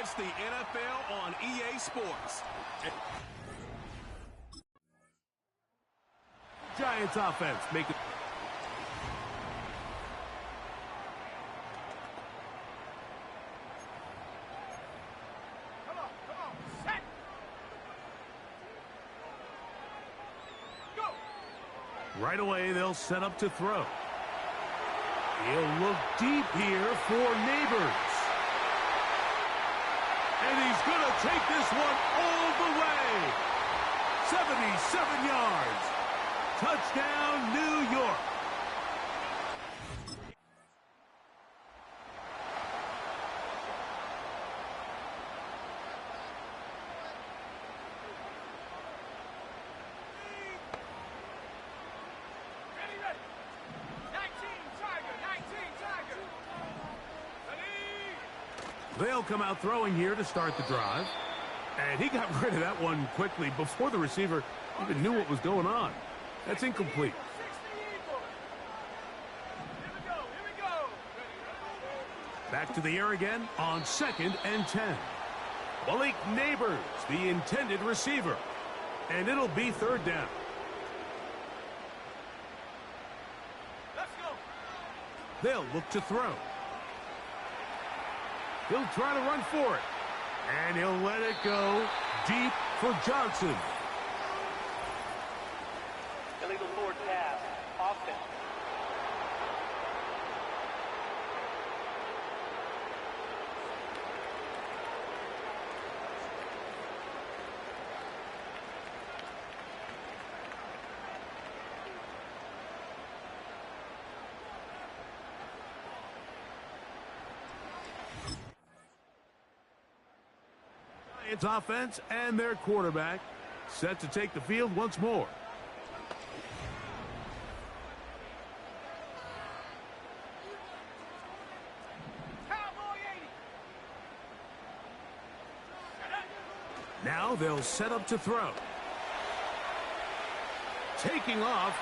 It's the NFL on EA Sports. Giants offense make it. Come on, set. Go. Right away, they'll set up to throw. He'll look deep here for Neighbors. And he's going to take this one all the way. 77 yards. Touchdown, New York. Ready. 19 Tiger. Ready. They'll come out throwing here to start the drive. And he got rid of that one quickly before the receiver even knew what was going on. That's incomplete. 60 Eagles. Here we go. Back to the air again on 2nd and 10. Malik Neighbors, the intended receiver. And it'll be 3rd down. Let's go. They'll look to throw. He'll try to run for it. And he'll let it go deep for Johnson. Illegal forward pass. Offense. Giants offense and their quarterback set to take the field once more. Now they'll set up to throw. Taking off.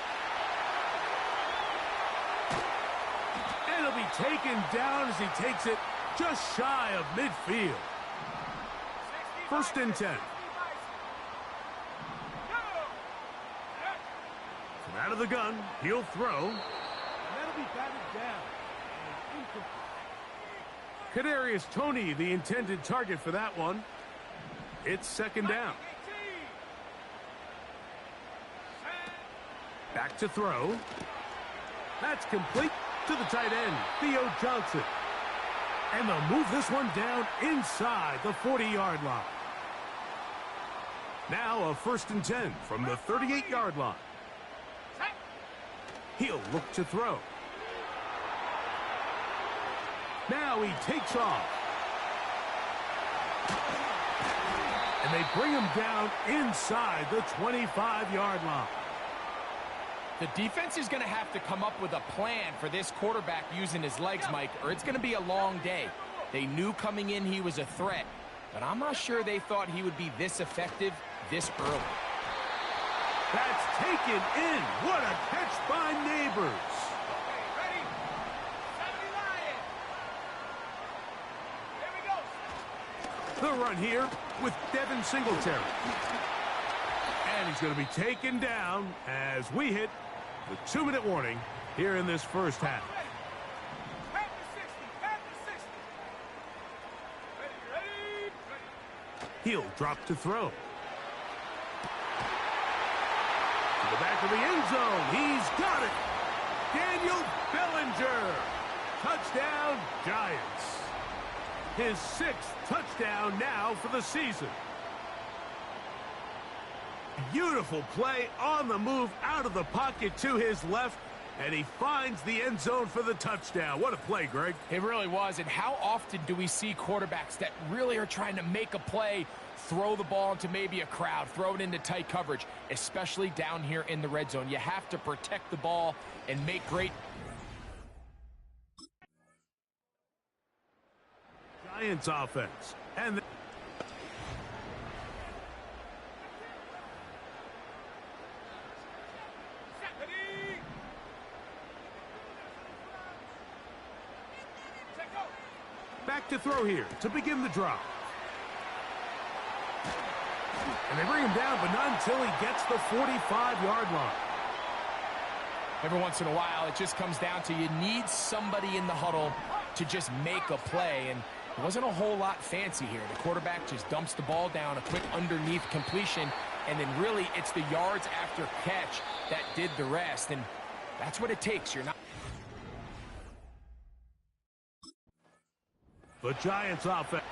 And it'll be taken down as he takes it just shy of midfield. 1st and 10. From out of the gun, he'll throw. And that'll be batted down. Kadarius Toney, the intended target for that one. It's 2nd down. Back to throw. That's complete to the tight end, Theo Johnson. And they'll move this one down inside the 40-yard line. Now a 1st and 10 from the 38-yard line. He'll look to throw. Now he takes off. And they bring him down inside the 25-yard line. The defense is going to have to come up with a plan for this quarterback using his legs, Mike, or it's going to be a long day. They knew coming in he was a threat, but I'm not sure they thought he would be this effective this early. That's taken in. What a catch by Neighbors. Ready. 70 Lions. Here we go. The run here with Devin Singletary. And he's going to be taken down as we hit the 2-minute warning here in this first half. Half the 60. Ready. He'll drop to throw. To the back of the end zone. He's got it. Daniel Bellinger. Touchdown, Giants. His 6th touchdown now for the season. Beautiful play on the move out of the pocket to his left, and he finds the end zone for the touchdown. What a play, Greg. It really was, and how often do we see quarterbacks that really are trying to make a play, throw the ball into maybe a crowd, throw it into tight coverage, especially down here in the red zone. You have to protect the ball and make great. Giants offense. And back to throw here to begin the drive. And they bring him down, but not until he gets the 45-yard line. Every once in a while, it just comes down to you need somebody in the huddle to just make a play, and it wasn't a whole lot fancy here. The quarterback just dumps the ball down, a quick underneath completion, and then really it's the yards after catch that did the rest, and that's what it takes. You're not. The Giants offense.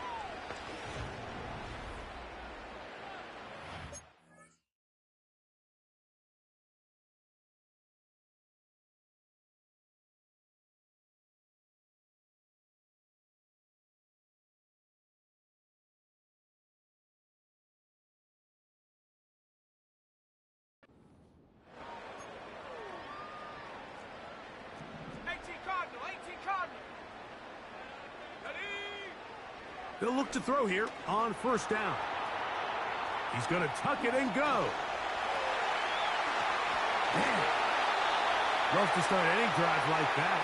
They'll look to throw here on first down. He's going to tuck it and go. Man, rough to start any drive like that.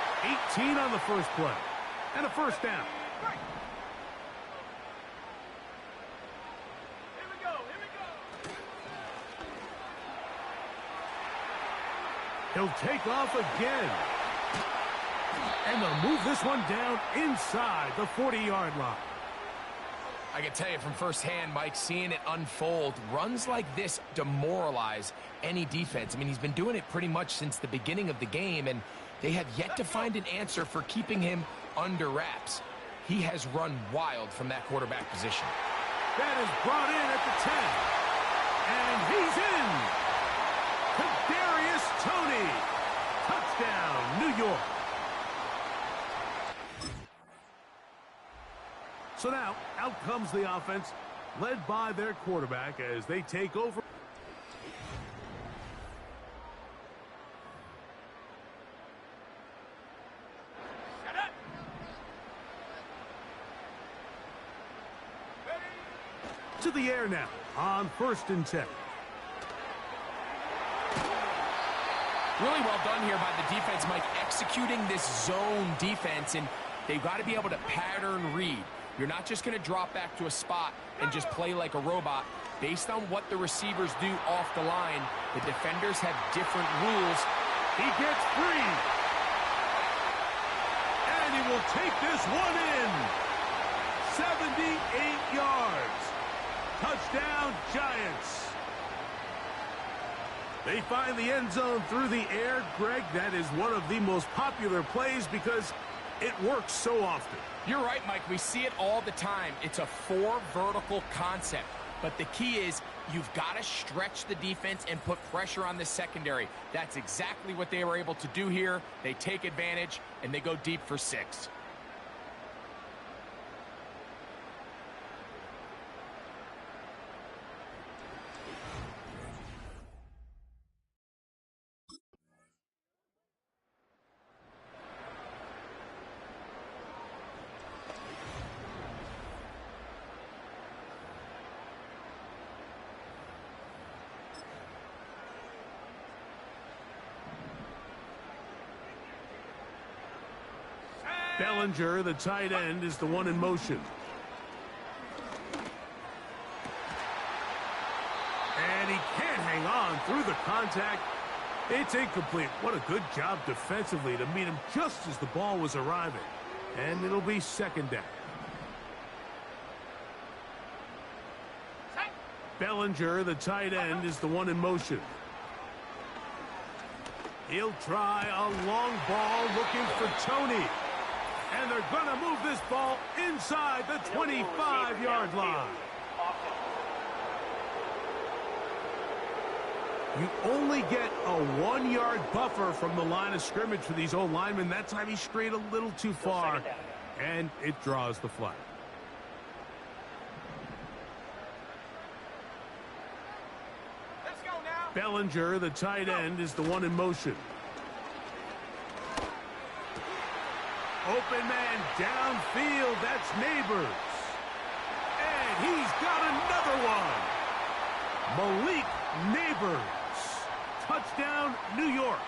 18 on the first play. And a first down. Here we go, here we go. He'll take off again. And they'll move this one down inside the 40-yard line. I can tell you from firsthand, Mike, seeing it unfold, runs like this demoralize any defense. I mean, he's been doing it pretty much since the beginning of the game, and they have yet to find an answer for keeping him under wraps. He has run wild from that quarterback position. That is brought in at the 10. And he's in. Kadarius Toney. Touchdown, New York. So now, out comes the offense, led by their quarterback as they take over. Set up. Ready. To the air now on 1st and 10. Really well done here by the defense, Mike, executing this zone defense, and they've got to be able to pattern read. You're not just going to drop back to a spot and just play like a robot. Based on what the receivers do off the line, the defenders have different rules. He gets free. And he will take this one in. 78 yards. Touchdown, Giants. They find the end zone through the air. Greg, that is one of the most popular plays because it works so often. You're right, Mike. We see it all the time. It's a 4 vertical concept. But the key is you've got to stretch the defense and put pressure on the secondary. That's exactly what they were able to do here. They take advantage, and they go deep for 6. Bellinger, the tight end, is the one in motion. And he can't hang on through the contact. It's incomplete. What a good job defensively to meet him just as the ball was arriving. And it'll be 2nd down. Bellinger, the tight end, is the one in motion. He'll try a long ball looking for Toney. And they're going to move this ball inside the 25-yard line. You only get a 1-yard buffer from the line of scrimmage for these old linemen. That time he strayed a little too far, and it draws the flag. Let's go now. Bellinger, the tight end, is the one in motion. Open man downfield. That's Neighbors. And he's got another one. Malik Neighbors. Touchdown, New York.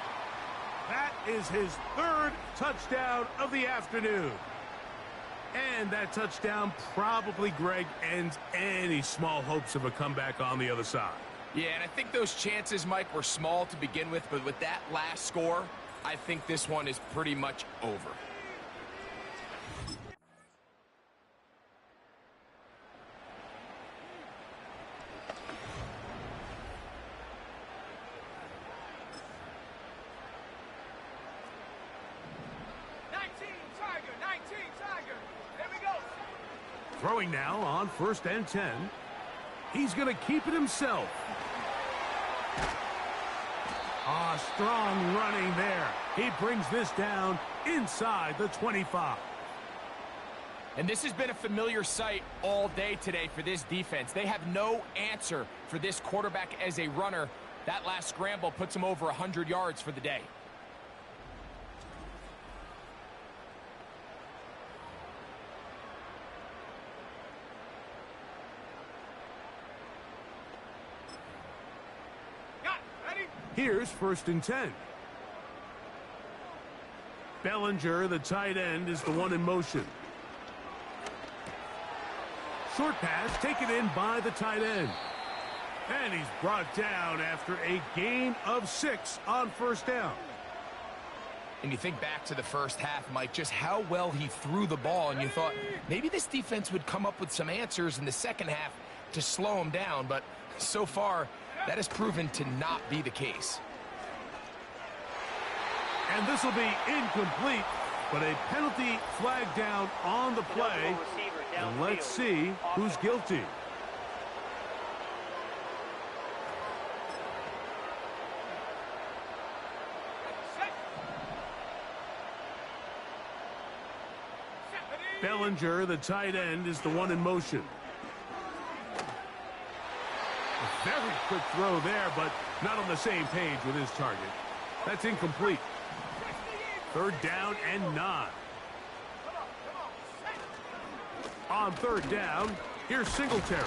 That is his 3rd touchdown of the afternoon. And that touchdown probably, Greg, ends any small hopes of a comeback on the other side. Yeah, and I think those chances, Mike, were small to begin with, but with that last score, I think this one is pretty much over. Throwing now on 1st and 10. He's going to keep it himself. Strong running there. He brings this down inside the 25. And this has been a familiar sight all day today for this defense. They have no answer for this quarterback as a runner. That last scramble puts him over 100 yards for the day. Here's 1st and 10. Bellinger, the tight end, is the one in motion. Short pass taken in by the tight end. And he's brought down after a gain of 6 on 1st down. And you think back to the first half, Mike, just how well he threw the ball, and you thought maybe this defense would come up with some answers in the second half to slow him down, but so far that has proven to not be the case. And this will be incomplete, but a penalty flag down on the play. And let's see who's guilty. Bellinger, the tight end, is the one in motion. A very quick throw there, but not on the same page with his target. That's incomplete. 3rd down and 9. On 3rd down, here's Singletary.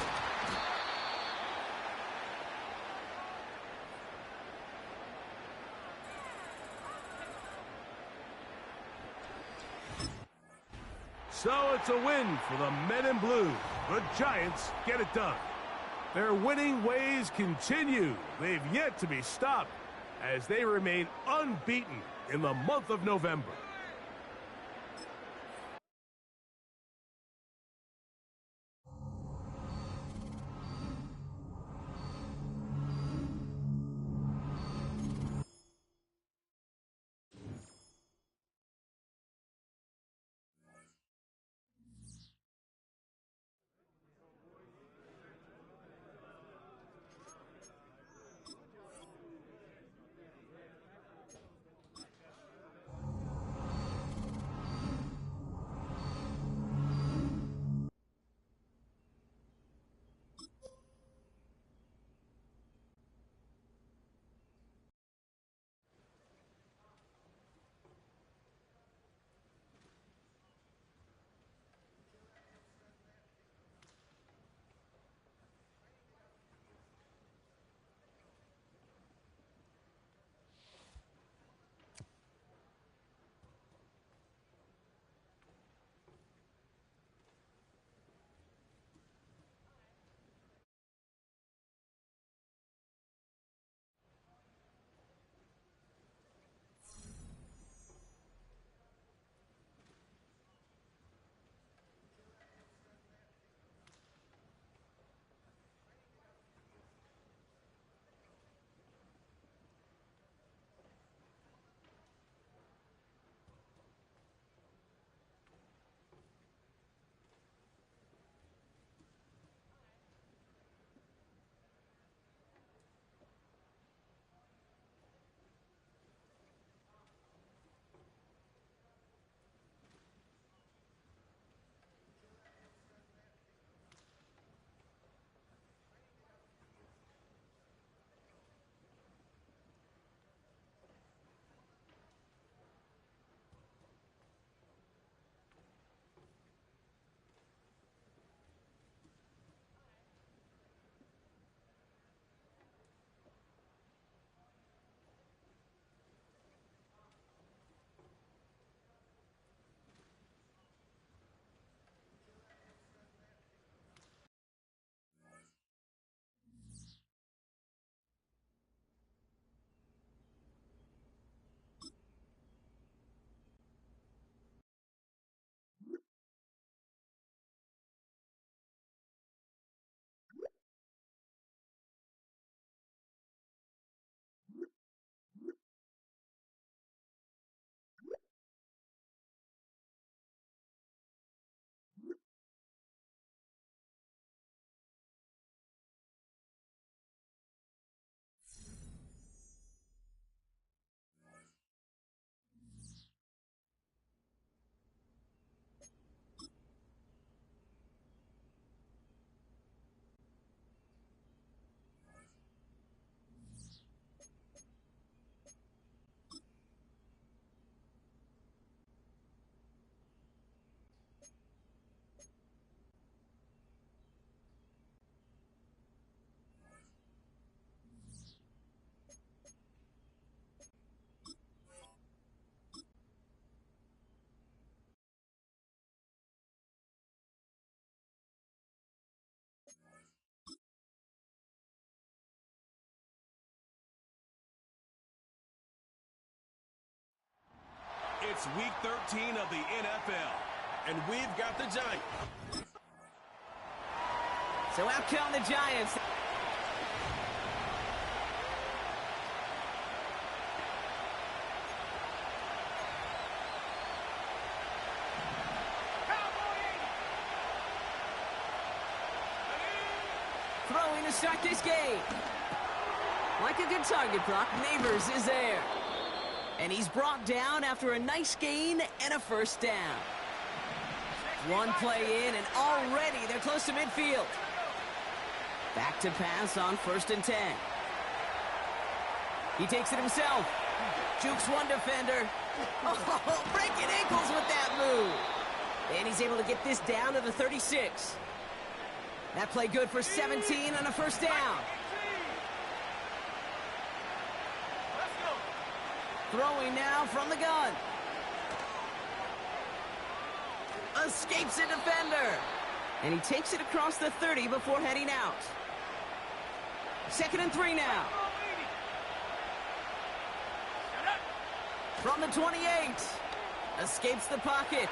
So it's a win for the Men in Blue. The Giants get it done. Their winning ways continue. They've yet to be stopped as they remain unbeaten in the month of November. It's Week 13 of the NFL, and we've got the Giants. So out come the Giants. Throwing to start this game. Like a good target, Brock, Neighbors is there. And he's brought down after a nice gain and a first down. One play in, and already they're close to midfield. Back to pass on 1st and 10. He takes it himself. Jukes one defender. Oh, breaking ankles with that move. And he's able to get this down to the 36. That play good for 17 and a first down. Throwing now from the gun. Escapes a defender. And he takes it across the 30 before heading out. 2nd and 3 now. From the 28. Escapes the pocket.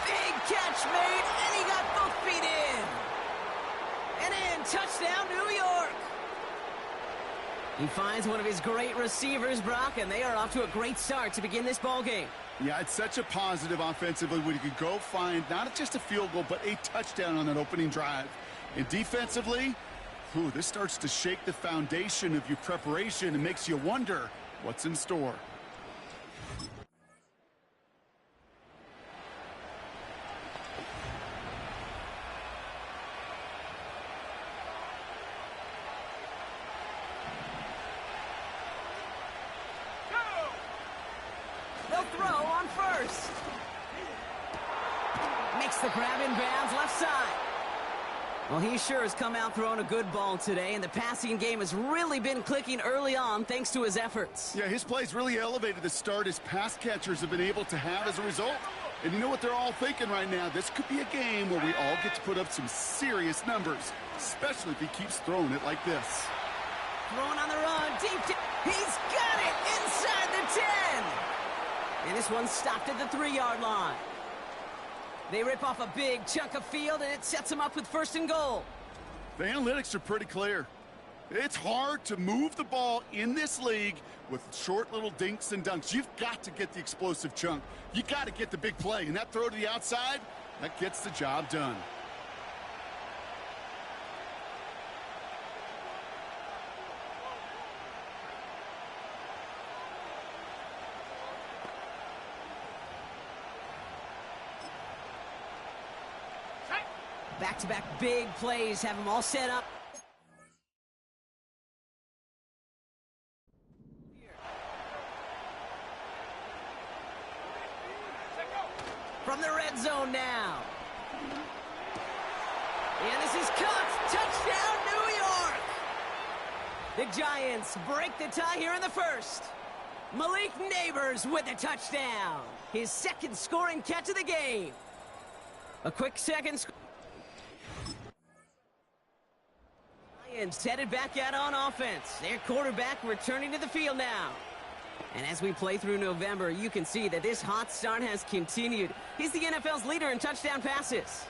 Big catch made, and he got both feet in. And in, touchdown, New York. He finds one of his great receivers, Brock, and they are off to a great start to begin this ball game. Yeah, it's such a positive offensively when you can go find not just a field goal, but a touchdown on that opening drive. And defensively, this starts to shake the foundation of your preparation and makes you wonder what's in store. They'll throw on 1st. Makes the grab in bounds left side. Well, he sure has come out throwing a good ball today, and the passing game has really been clicking early on thanks to his efforts. Yeah, his plays really elevated the start his pass catchers have been able to have as a result. And you know what they're all thinking right now? This could be a game where we all get to put up some serious numbers, especially if he keeps throwing it like this. Throwing on the run, deep. He's got it inside the 10. And this one's stopped at the 3-yard line. They rip off a big chunk of field, and it sets them up with 1st and goal. The analytics are pretty clear. It's hard to move the ball in this league with short little dinks and dunks. You've got to get the explosive chunk. You got to get the big play, and that throw to the outside, that gets the job done. Back-to-back big plays have them all set up. From the red zone now. And this is caught. Touchdown, New York. The Giants break the tie here in the 1st. Malik Neighbors with a touchdown. His 2nd scoring catch of the game. A quick 2nd score. Giants headed back out on offense. Their quarterback returning to the field now. And as we play through November, you can see that this hot start has continued. He's the NFL's leader in touchdown passes.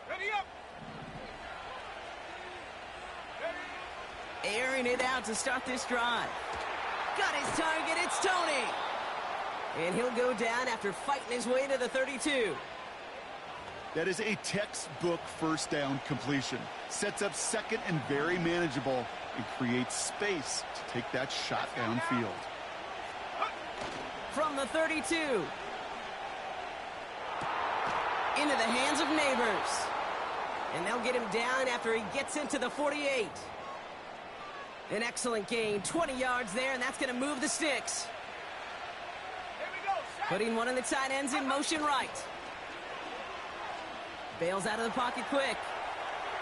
Ready up. Airing it out to start this drive. Got his target, it's Tony. And he'll go down after fighting his way to the 32. That is a textbook first down completion. Sets up 2nd and very manageable and creates space to take that shot downfield. From the 32. Into the hands of Neighbors. And they'll get him down after he gets into the 48. An excellent gain, 20 yards there, and that's going to move the sticks. Here we go. Putting one of the tight ends in motion right. Bails out of the pocket quick.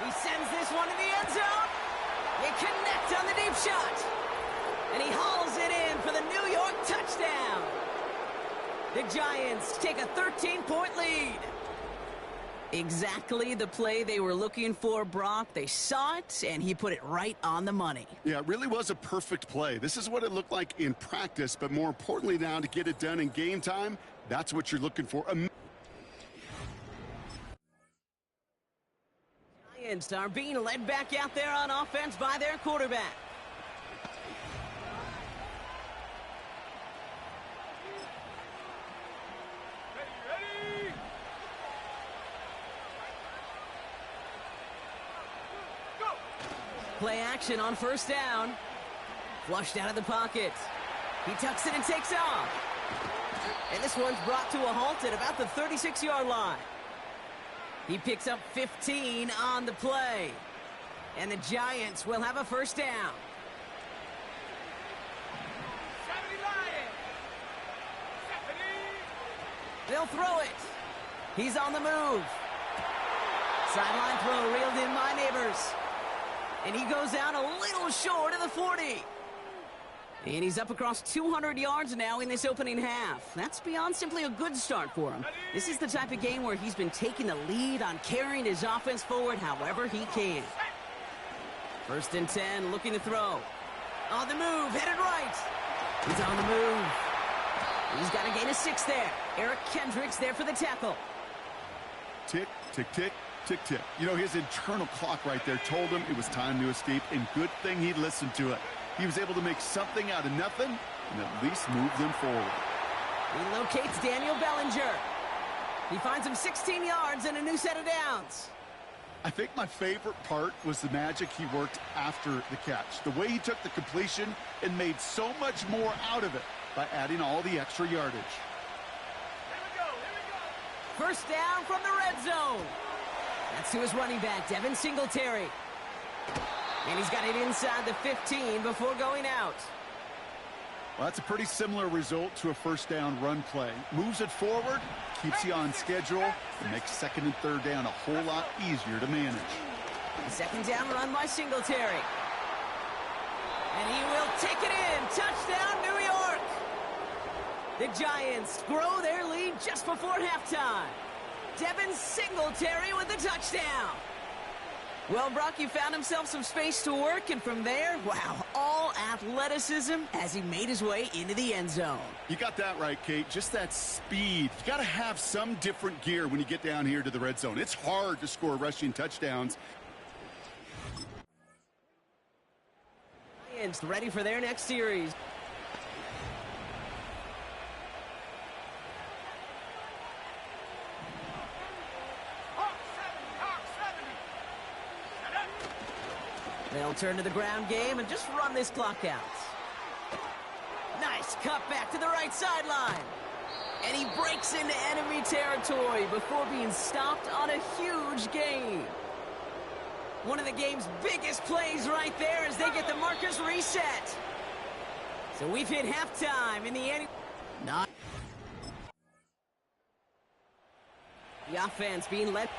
He sends this one to the end zone. They connect on the deep shot. And he hauls it in for the New York touchdown. The Giants take a 13-point lead. Exactly the play they were looking for, Brock. They saw it, and he put it right on the money. Yeah, it really was a perfect play. This is what it looked like in practice, but more importantly now to get it done in game time, that's what you're looking for. Giants are being led back out there on offense by their quarterback. Play action on first down. Flushed out of the pocket. He tucks it and takes off. And this one's brought to a halt at about the 36-yard line. He picks up 15 on the play. And the Giants will have a first down. They'll throw it. He's on the move. Sideline throw reeled in by Neighbors. And he goes out a little short of the 40. And he's up across 200 yards now in this opening half. That's beyond simply a good start for him. This is the type of game where he's been taking the lead on carrying his offense forward however he can. First and 10, looking to throw. On the move, headed right. He's on the move. He's got a gain of 6 there. Eric Kendricks there for the tackle. Tick, tick, tick. Tick-tick. You know, his internal clock right there told him it was time to escape, and good thing he listened to it. He was able to make something out of nothing and at least move them forward. He locates Daniel Bellinger. He finds him 16 yards and a new set of downs. I think my favorite part was the magic he worked after the catch. The way he took the completion and made so much more out of it by adding all the extra yardage. First down from the red zone. That's to his running back, Devin Singletary. And he's got it inside the 15 before going out. Well, that's a pretty similar result to a first down run play. Moves it forward, keeps you on schedule, and makes second and third down a whole lot easier to manage. The second down run by Singletary. And he will take it in. Touchdown, New York. The Giants grow their lead just before halftime. Devin Singletary with the touchdown. Well, Brock, he found himself some space to work, and from there, wow, all athleticism as he made his way into the end zone. You got that right, Kate. Just that speed. You got to have some different gear when you get down here to the red zone. It's hard to score rushing touchdowns. Giants ready for their next series. They'll turn to the ground game and just run this clock out. Nice cut back to the right sideline. And he breaks into enemy territory before being stopped on a huge gain. One of the game's biggest plays right there as they get the markers reset. So we've hit halftime in the end. The offense being led.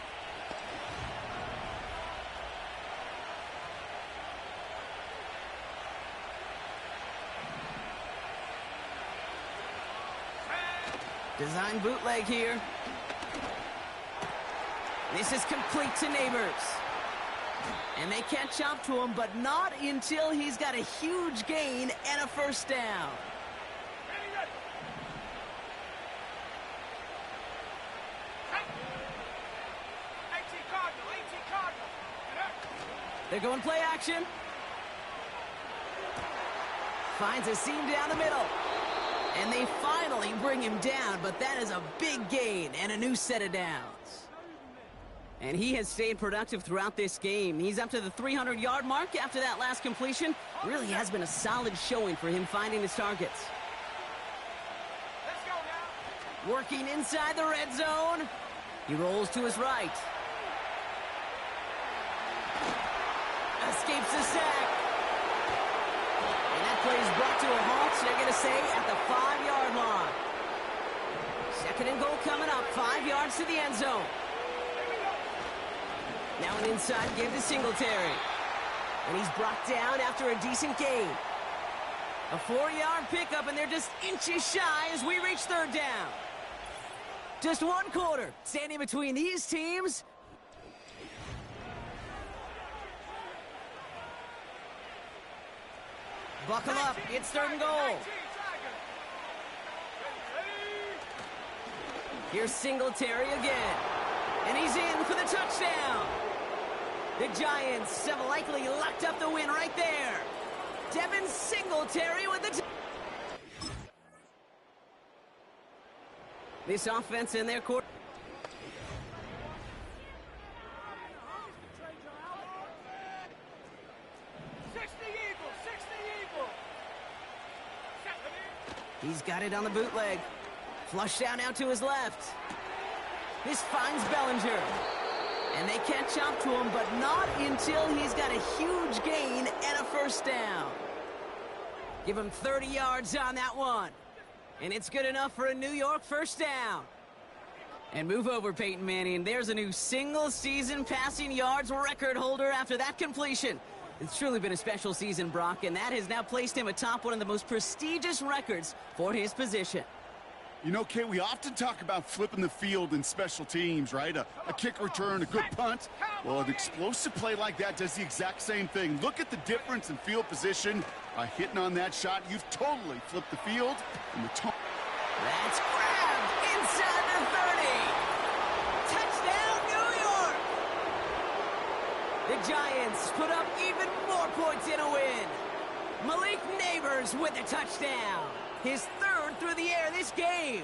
Design bootleg here. This is complete to Neighbors. And they catch up to him, but not until he's got a huge gain and a first down. They're going play action. Finds a seam down the middle. And they finally bring him down, but that is a big gain and a new set of downs. And he has stayed productive throughout this game. He's up to the 300-yard mark after that last completion. Really has been a solid showing for him finding his targets. Let's go now. Working inside the red zone. He rolls to his right. Escapes the sack. And that play is brought to a halt, so they're going to say at the 5-yard line. Second and goal coming up, 5 yards to the end zone. Now an inside give to Singletary. And he's brought down after a decent gain. A 4-yard pickup, and they're just inches shy as we reach third down. Just one quarter standing between these teams. Buckle up, it's third and goal. Here's Singletary again. And he's in for the touchdown. The Giants have likely locked up the win right there. Devin Singletary with the... This offense in their court. He's got it on the bootleg. Flush down out to his left. This finds Bellinger. And they catch up to him, but not until he's got a huge gain and a first down. Give him 30 yards on that one. And it's good enough for a New York first down. And move over, Peyton Manning. There's a new single-season passing yards record holder after that completion. It's truly been a special season, Brock, and that has now placed him atop one of the most prestigious records for his position. You know, Kate, we often talk about flipping the field in special teams, right? A kick return, a good punt. Well, an explosive play like that does the exact same thing. Look at the difference in field position. By hitting on that shot, you've totally flipped the field. And That's grabbed inside the 30. Touchdown, New York! The Giants put up even more points in a win. Malik Neighbors with a touchdown. His third through the air this game.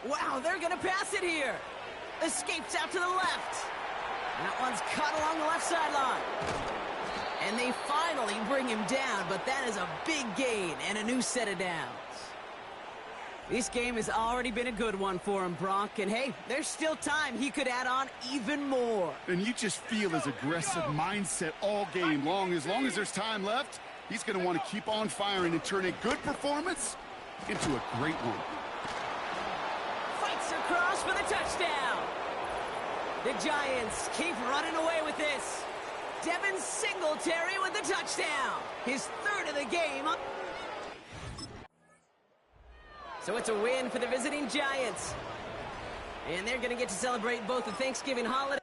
Wow, they're going to pass it here. Escapes out to the left. That one's caught along the left sideline. And they finally bring him down, but that is a big gain and a new set of downs. This game has already been a good one for him, Brock. And hey, there's still time he could add on even more. And you just feel his aggressive mindset all game long. As long as there's time left, he's going to want to keep on firing and turn a good performance into a great one. Fights across for the touchdown. The Giants keep running away with this. Devin Singletary with the touchdown. His third of the game. So it's a win for the visiting Giants. And they're going to get to celebrate both the Thanksgiving holiday.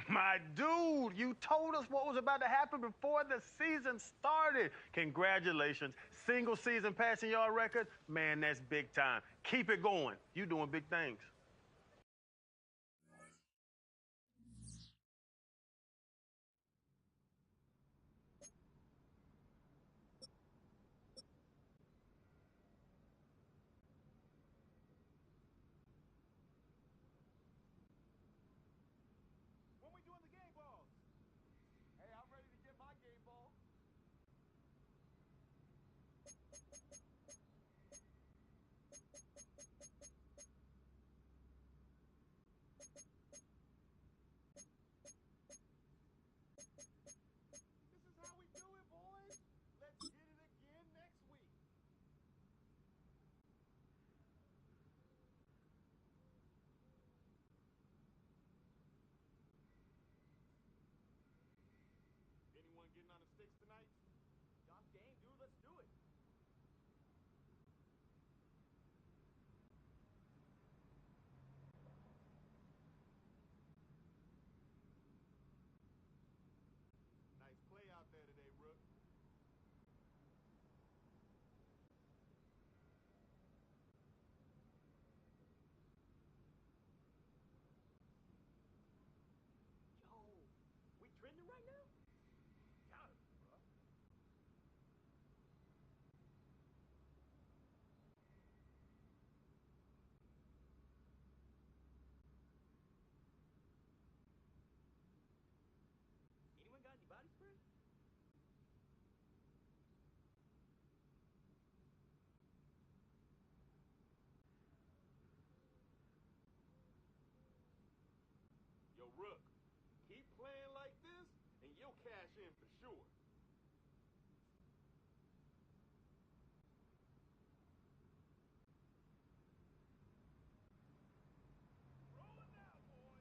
My dude, you told us what was about to happen before the season started. Congratulations. Single season passing yard record? Man, that's big time. Keep it going. You doing big things. Rook. Keep playing like this, and you'll cash in for sure. Rolling now, boy.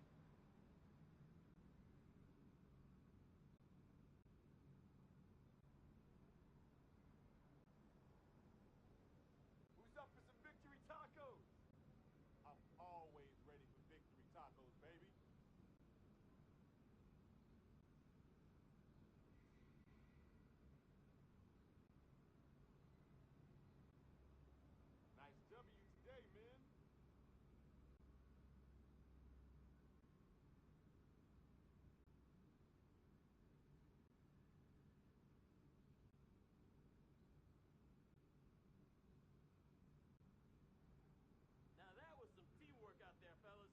Who's up for some victory tacos? I'm always ready for victory tacos, baby. Nice W today, men. Now that was some teamwork out there, fellas.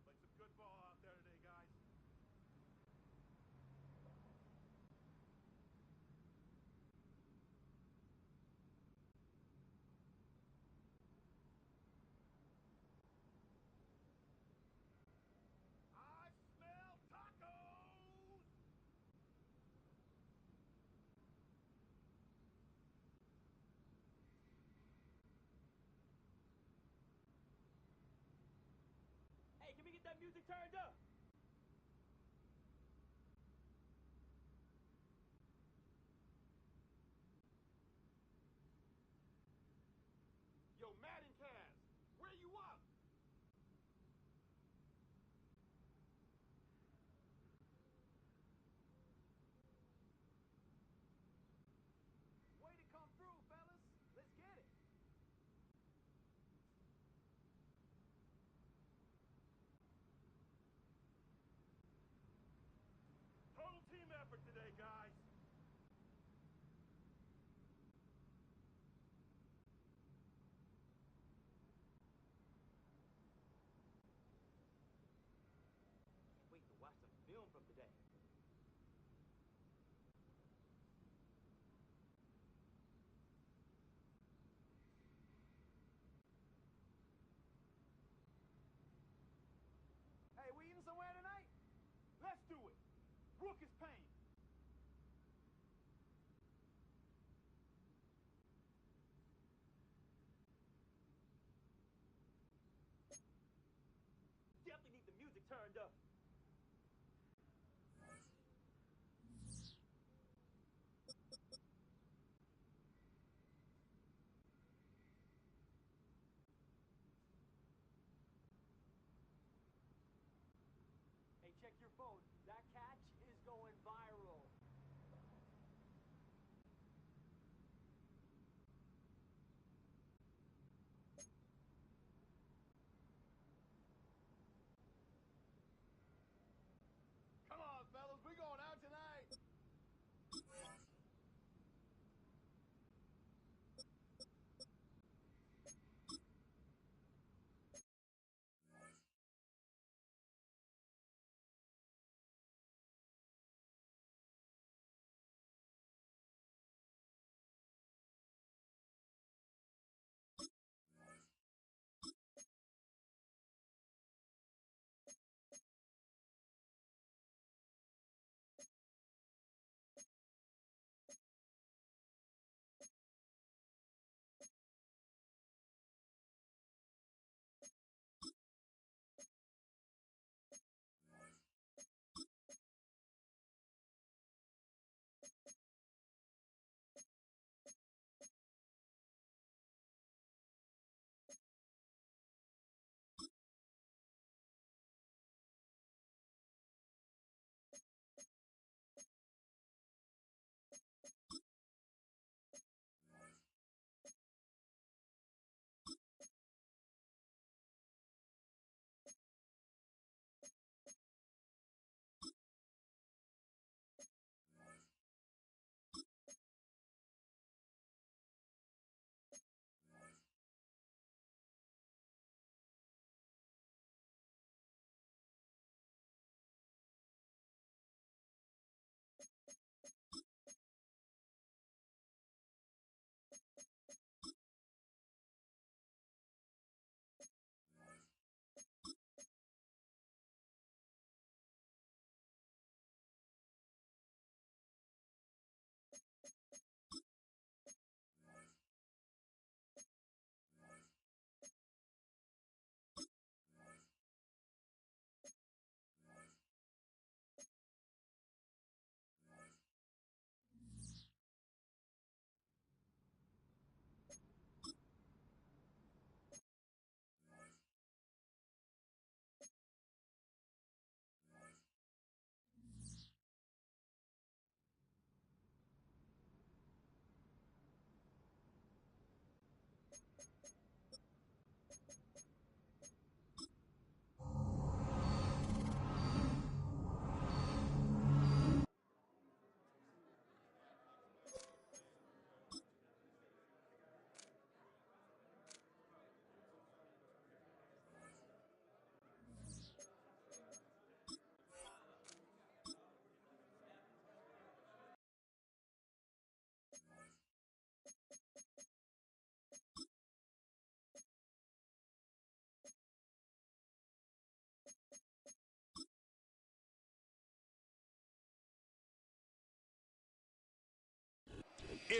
Played some good ball out there today, guys. I smell tacos! Hey, can we get that music turned up? Yo, Madden Cast, where you up? Way to come through, fellas. Let's get it. Total team effort today, guys. Can't wait to watch some film from today. Hey, we eating somewhere tonight? Let's do it. Rook is paying. Definitely need the music turned up. Hey, check your phone. That catch is going viral.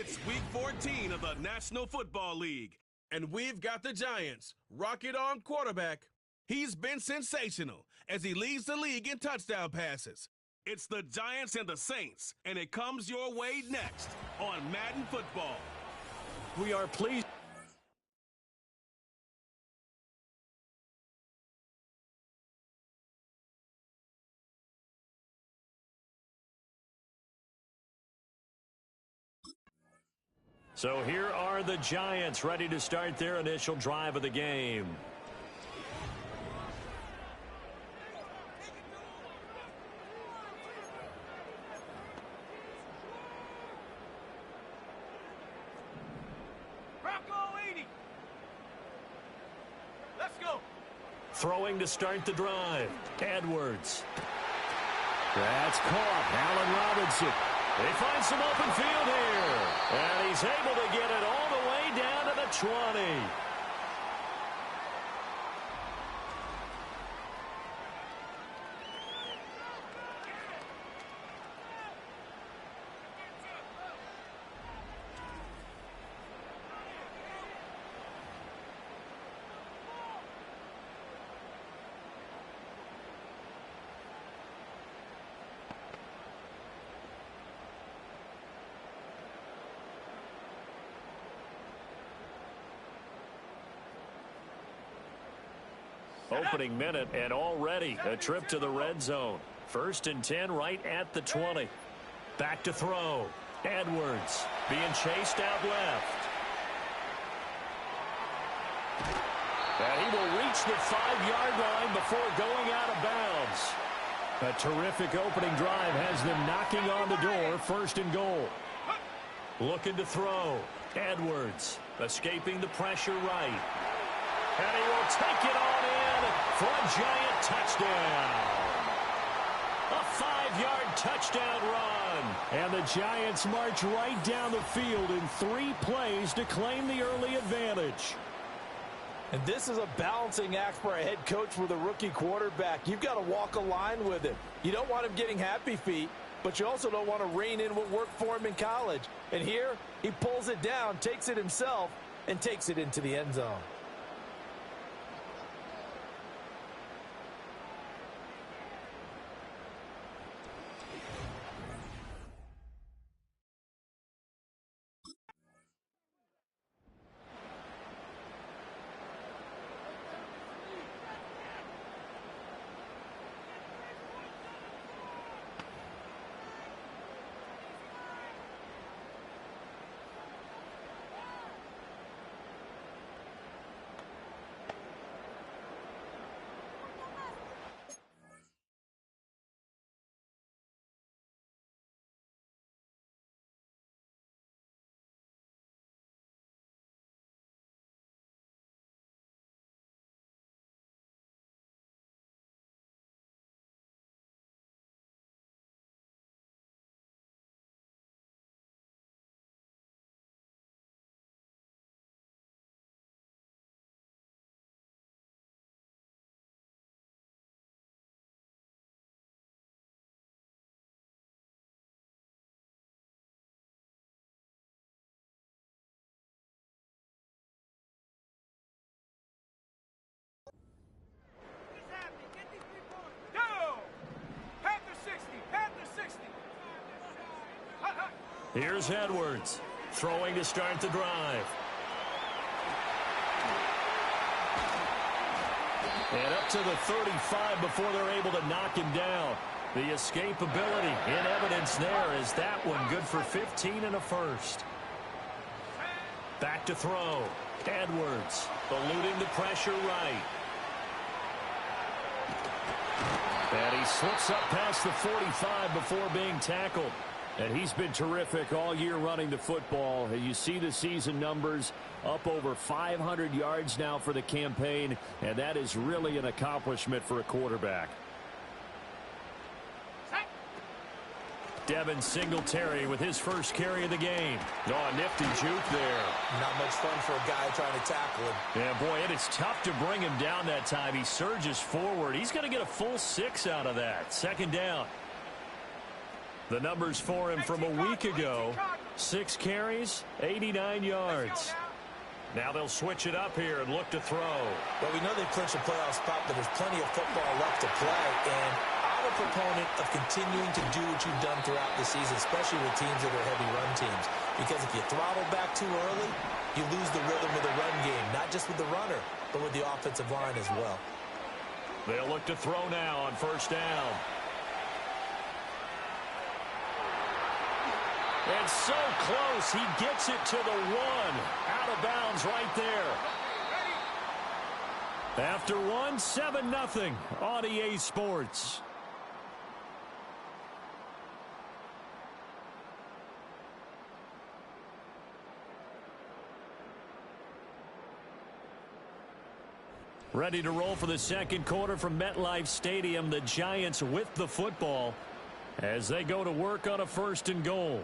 It's Week 14 of the National Football League, and we've got the Giants' rocket arm quarterback. He's been sensational as he leads the league in touchdown passes. It's the Giants and the Saints, and it comes your way next on Madden Football. We are pleased. So here are the Giants ready to start their initial drive of the game. Bronco 80. Let's go. Throwing to start the drive. Edwards. That's caught. Allen Robinson. They find some open field here. And he's able to get it all the way down to the 20. Opening minute, and already a trip to the red zone. 1st and 10 right at the 20. Back to throw. Edwards being chased out left. And he will reach the 5-yard line before going out of bounds. A terrific opening drive has them knocking on the door. 1st and goal. Looking to throw. Edwards escaping the pressure right. And he will take it on in for a Giant touchdown. A 5-yard touchdown run. And the Giants march right down the field in 3 plays to claim the early advantage. And this is a balancing act for a head coach with a rookie quarterback. You've got to walk a line with him. You don't want him getting happy feet, but you also don't want to rein in what worked for him in college. And here, he pulls it down, takes it himself, and takes it into the end zone. Here's Edwards, throwing to start the drive. And up to the 35 before they're able to knock him down. The escapability in evidence there is that one good for 15 and a first. Back to throw. Edwards eluding the pressure right. And he slips up past the 45 before being tackled. And he's been terrific all year running the football. You see the season numbers up over 500 yards now for the campaign, and that is really an accomplishment for a quarterback. Devin Singletary with his first carry of the game. Oh, nifty juke there. Not much fun for a guy trying to tackle him. Yeah, boy, it is tough to bring him down that time. He surges forward. He's going to get a full 6 out of that. 2nd down. The numbers for him from a week ago 6 carries, 89 yards. Now they'll switch it up here and look to throw. Well, we know they've clinched a playoff spot, but there's plenty of football left to play. And I'm a proponent of continuing to do what you've done throughout the season, especially with teams that are heavy run teams. Because if you throttle back too early, you lose the rhythm of the run game, not just with the runner, but with the offensive line as well. They'll look to throw now on first down. And so close, he gets it to the 1. Out of bounds right there. After 1, 7-0 on EA Sports. Ready to roll for the second quarter from MetLife Stadium. The Giants with the football as they go to work on a 1st and goal.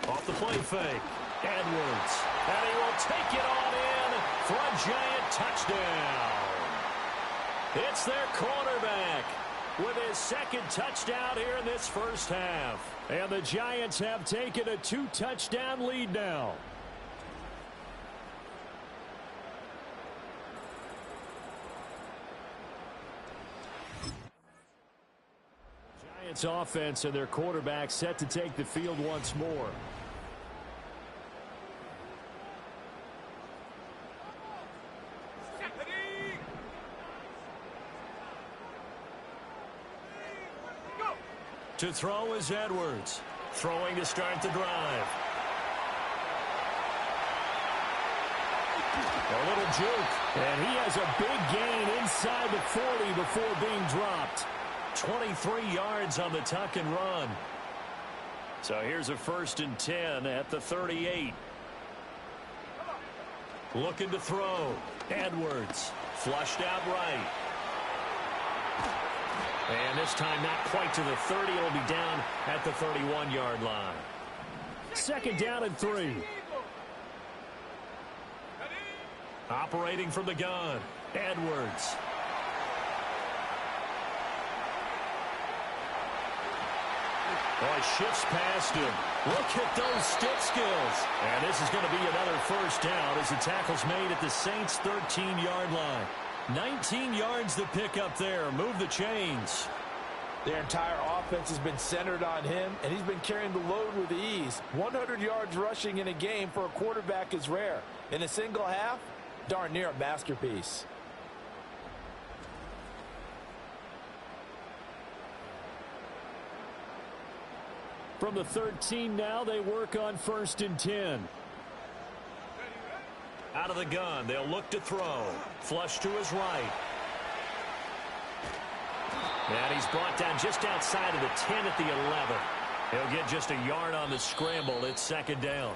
Off the play fake, Edwards, and he will take it on in for a Giant touchdown. It's their quarterback with his 2nd touchdown here in this first half. And the Giants have taken a 2-touchdown lead now. Giants offense and their quarterback set to take the field once more. To throw is Edwards. Throwing to start the drive. A little juke. And he has a big gain inside the 40 before being dropped. 23 yards on the tuck and run. So here's a 1st and 10 at the 38. Looking to throw. Edwards. Flushed out right. And this time not quite to the 30. It'll be down at the 31-yard line. 2nd down and 3. Operating from the gun. Edwards. Oh, he shifts past him. Look at those stick skills. And this is going to be another 1st down as the tackle's made at the Saints' 13-yard line. 19 yards to pick up there. Move the chains. Their entire offense has been centered on him, and he's been carrying the load with ease. 100 yards rushing in a game for a quarterback is rare. In a single half, darn near a masterpiece. From the 13 now, they work on 1st and 10. Out of the gun, they'll look to throw. Flush to his right. And he's brought down just outside of the 10 at the 11. He'll get just a yard on the scramble. It's 2nd down.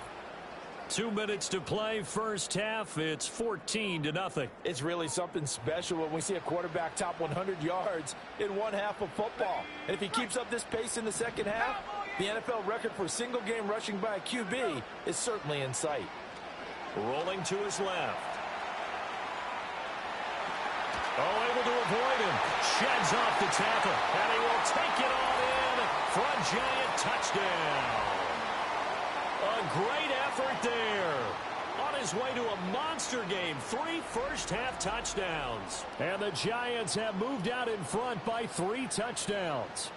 2 minutes to play, first half. It's 14-0. It's really something special when we see a quarterback top 100 yards in one half of football. And if he keeps up this pace in the second half, the NFL record for single-game rushing by a QB is certainly in sight. Rolling to his left. Oh, able to avoid him. Sheds off the tackle. And he will take it all in for a Giant touchdown. A great effort there. On his way to a monster game. 3 first-half touchdowns. And the Giants have moved out in front by 3 touchdowns.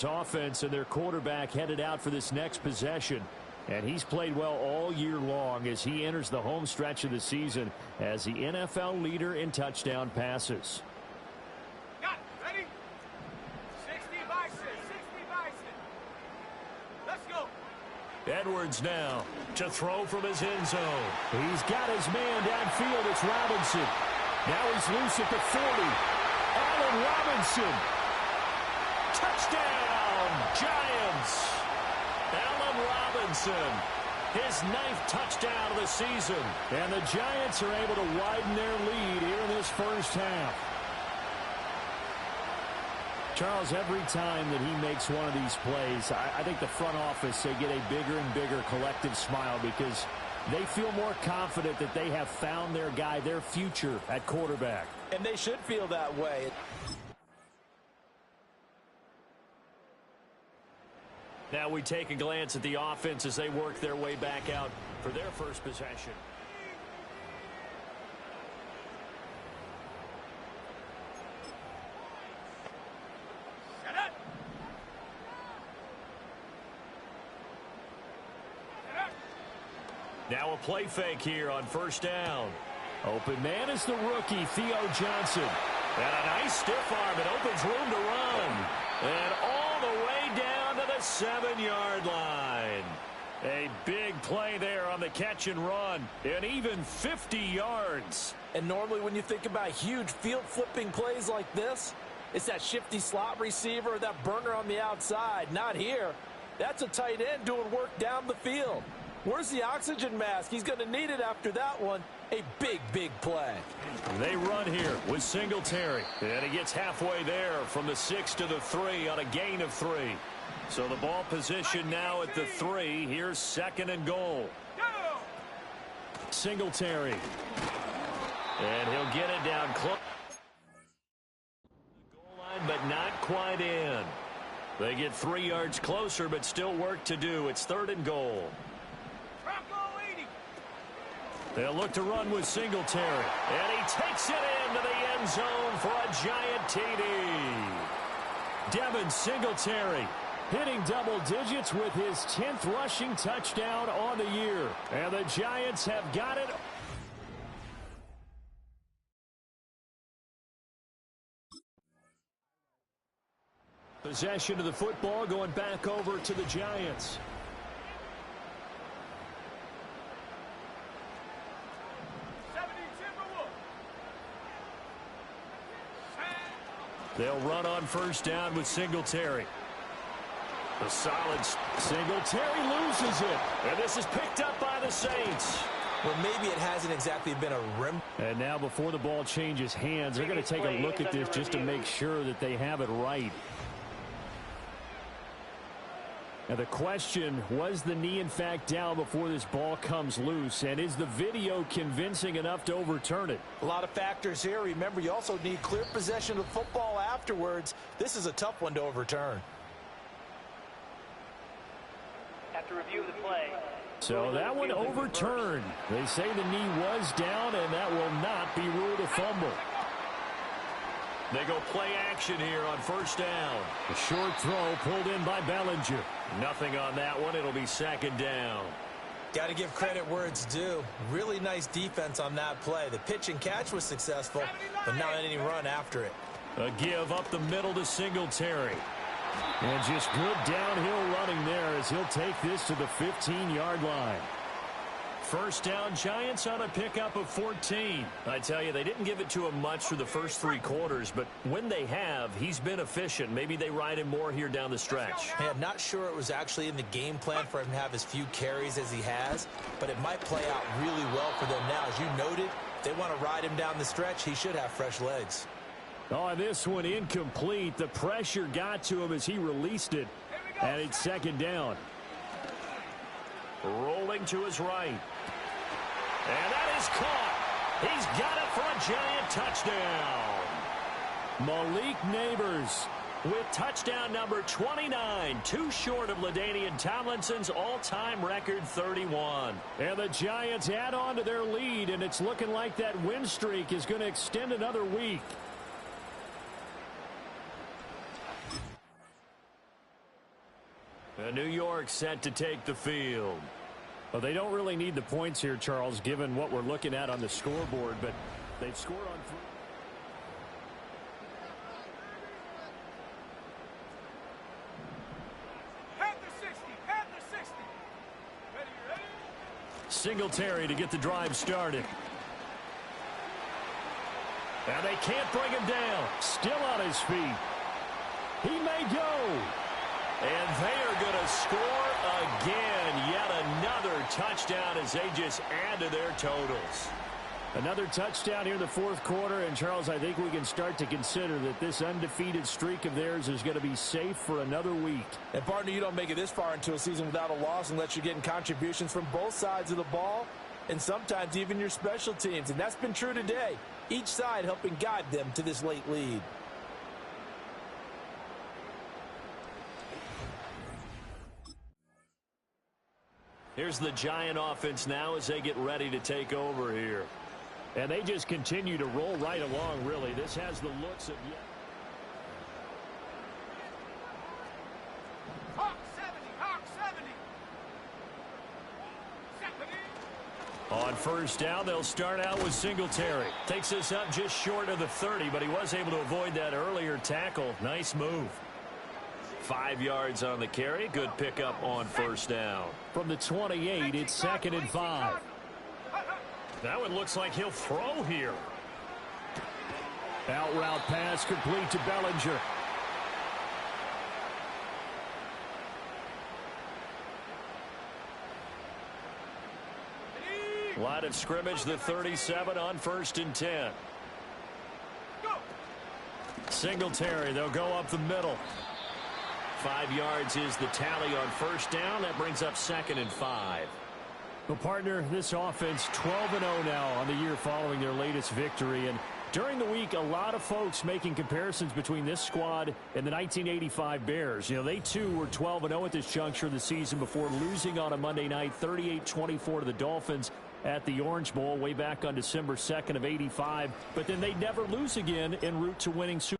Offense and their quarterback headed out for this next possession, and he's played well all year long as he enters the home stretch of the season as the NFL leader in touchdown passes. Got it. Ready? 60 Bison. 60 Bison. Let's go. Edwards now to throw from his end zone. He's got his man downfield. It's Robinson. Now he's loose at the 40. All Allen Robinson. Touchdown, Giants. Allen Robinson, his 9th touchdown of the season. And the Giants are able to widen their lead here in this first half. Charles, every time that he makes one of these plays, I think the front office, they get a bigger and bigger collective smile because they feel more confident that they have found their guy, their future at quarterback. And they should feel that way. Now we take a glance at the offense as they work their way back out for their first possession. Now a play fake here on first down. Open man is the rookie, Theo Johnson. And a nice stiff arm. It opens room to run. And all the way down to the 7-yard line. A big play there on the catch and run. And even 50 yards. And normally when you think about huge field-flipping plays like this, it's that shifty slot receiver or that burner on the outside. Not here. That's a tight end doing work down the field. Where's the oxygen mask? He's going to need it after that one. A big, big play. They run here with Singletary. And he gets halfway there from the 6 to the 3 on a gain of 3. So the ball position now at the 3. Here's 2nd and goal. Singletary. And he'll get it down close. Goal line, but not quite in. They get 3 yards closer, but still work to do. It's 3rd and goal. They'll look to run with Singletary. And he takes it into the end zone for a giant TD. Devin Singletary hitting double digits with his 10th rushing touchdown on the year. And the Giants have got it. Possession of the football going back over to the Giants. They'll run on first down with Singletary. The solid Singletary loses it. And this is picked up by the Saints. Well, maybe it hasn't exactly been a rim. And now before the ball changes hands, they're going to take a look at this just to make sure that they have it right. Now the question, was the knee in fact down before this ball comes loose? And is the video convincing enough to overturn it? A lot of factors here. Remember, you also need clear possession of football afterwards. This is a tough one to overturn. Have to review the play. So that one overturned. They say the knee was down, and that will not be ruled a fumble. They go play action here on first down. A short throw pulled in by Bellinger. Nothing on that one. It'll be 2nd down. Got to give credit where it's due. Really nice defense on that play. The pitch and catch was successful, but not any run after it. A give up the middle to Singletary. And just good downhill running there as he'll take this to the 15-yard line. First down, Giants on a pickup of 14. I tell you, they didn't give it to him much for the first 3 quarters, but when they have, he's been efficient. Maybe they ride him more here down the stretch. Hey, I'm not sure it was actually in the game plan for him to have as few carries as he has, but it might play out really well for them now. As you noted, if they want to ride him down the stretch, he should have fresh legs. Oh, this one incomplete. The pressure got to him as he released it, and it's 2nd down. Rolling to his right. And that is caught. He's got it for a Giant touchdown. Malik Neighbors with touchdown number 29, too short of LaDainian Tomlinson's all-time record 31. And the Giants add on to their lead, and it's looking like that win streak is going to extend another week. New York set to take the field. Well, they don't really need the points here, Charles, given what we're looking at on the scoreboard, but they've scored on 3. Singletary to get the drive started. And they can't bring him down. Still on his feet. He may go. And they are going to score again. Yet another touchdown as they just add to their totals. Another touchdown here in the fourth quarter. And, Charles, I think we can start to consider that this undefeated streak of theirs is going to be safe for another week. And, partner, you don't make it this far into a season without a loss unless you're getting contributions from both sides of the ball and sometimes even your special teams. And that's been true today. Each side helping guide them to this late lead. Here's the Giant offense now as they get ready to take over here. And they just continue to roll right along, really. This has the looks of yet. Hawk 70, Hawk 70. On first down, they'll start out with Singletary. Takes this up just short of the 30, but he was able to avoid that earlier tackle. Nice move. 5 yards on the carry. Good pickup on first down. From the 28, it's 2nd and 5. That one looks like he'll throw here. Out route pass complete to Bellinger. Line of scrimmage, the 37 on 1st and 10. Singletary, they'll go up the middle. 5 yards is the tally on first down. That brings up 2nd and 5. Well, partner, this offense 12-0 now on the year following their latest victory. And during the week, a lot of folks making comparisons between this squad and the 1985 Bears. You know, they too were 12-0 at this juncture of the season before losing on a Monday night 38-24 to the Dolphins at the Orange Bowl way back on December 2nd of '85. But then they'd never lose again en route to winning Super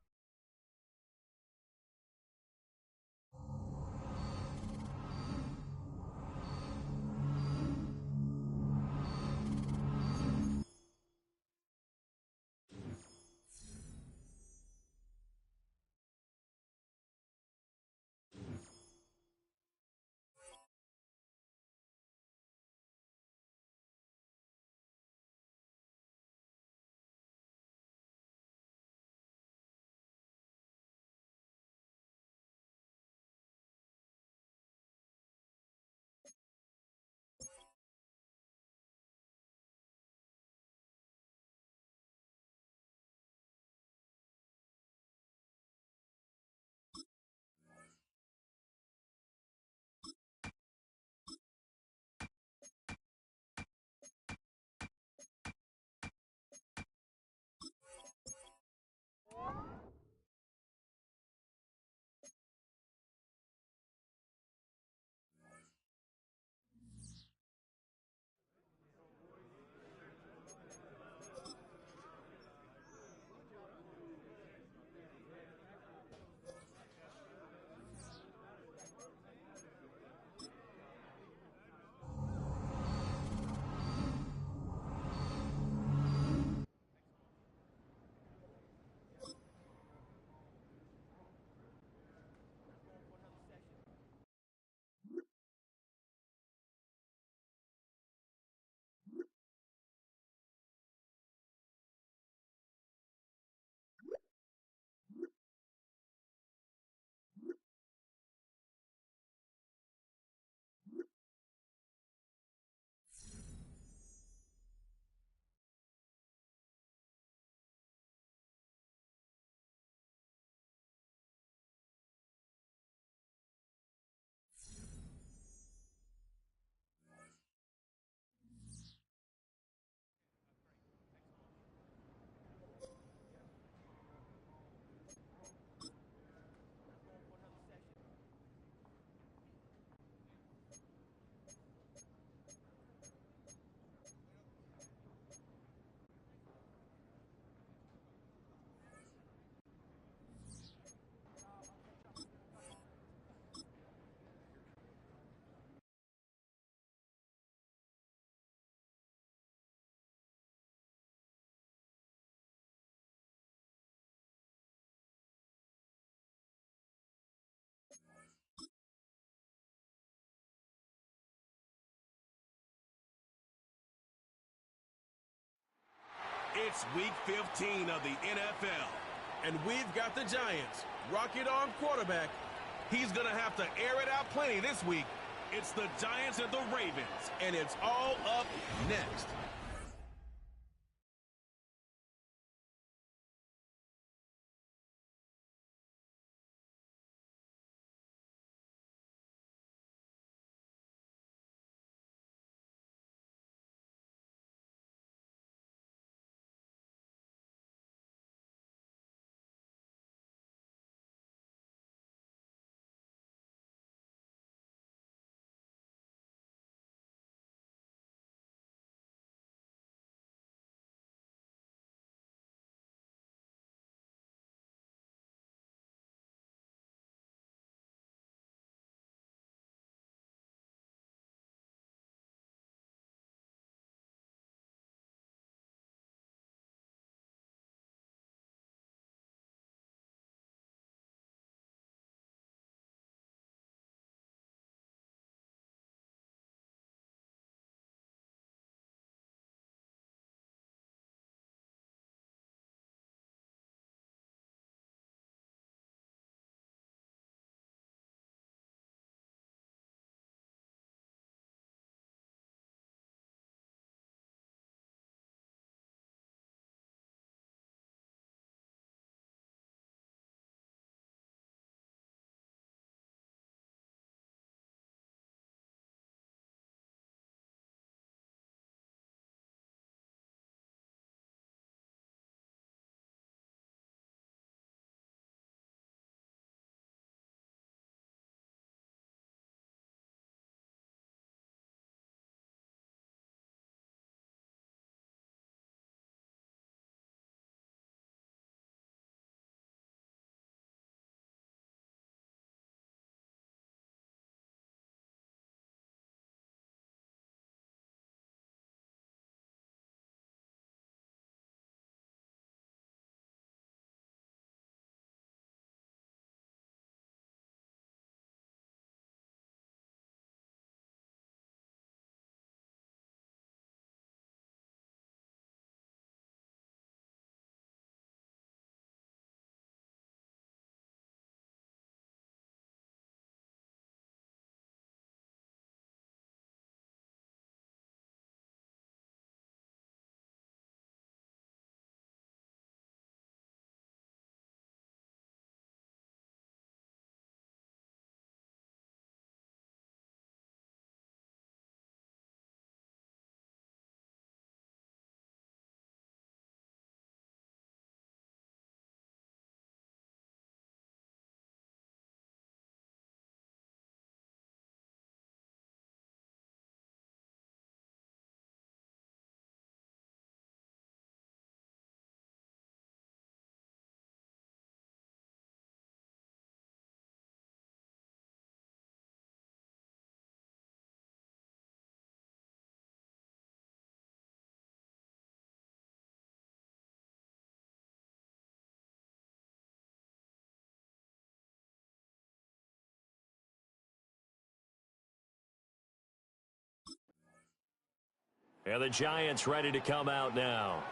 It's Week 15 of the NFL, and we've got the Giants. Rocket arm quarterback. He's going to have to air it out plenty this week. It's the Giants and the Ravens, and it's all up next. And the Giants ready to come out now.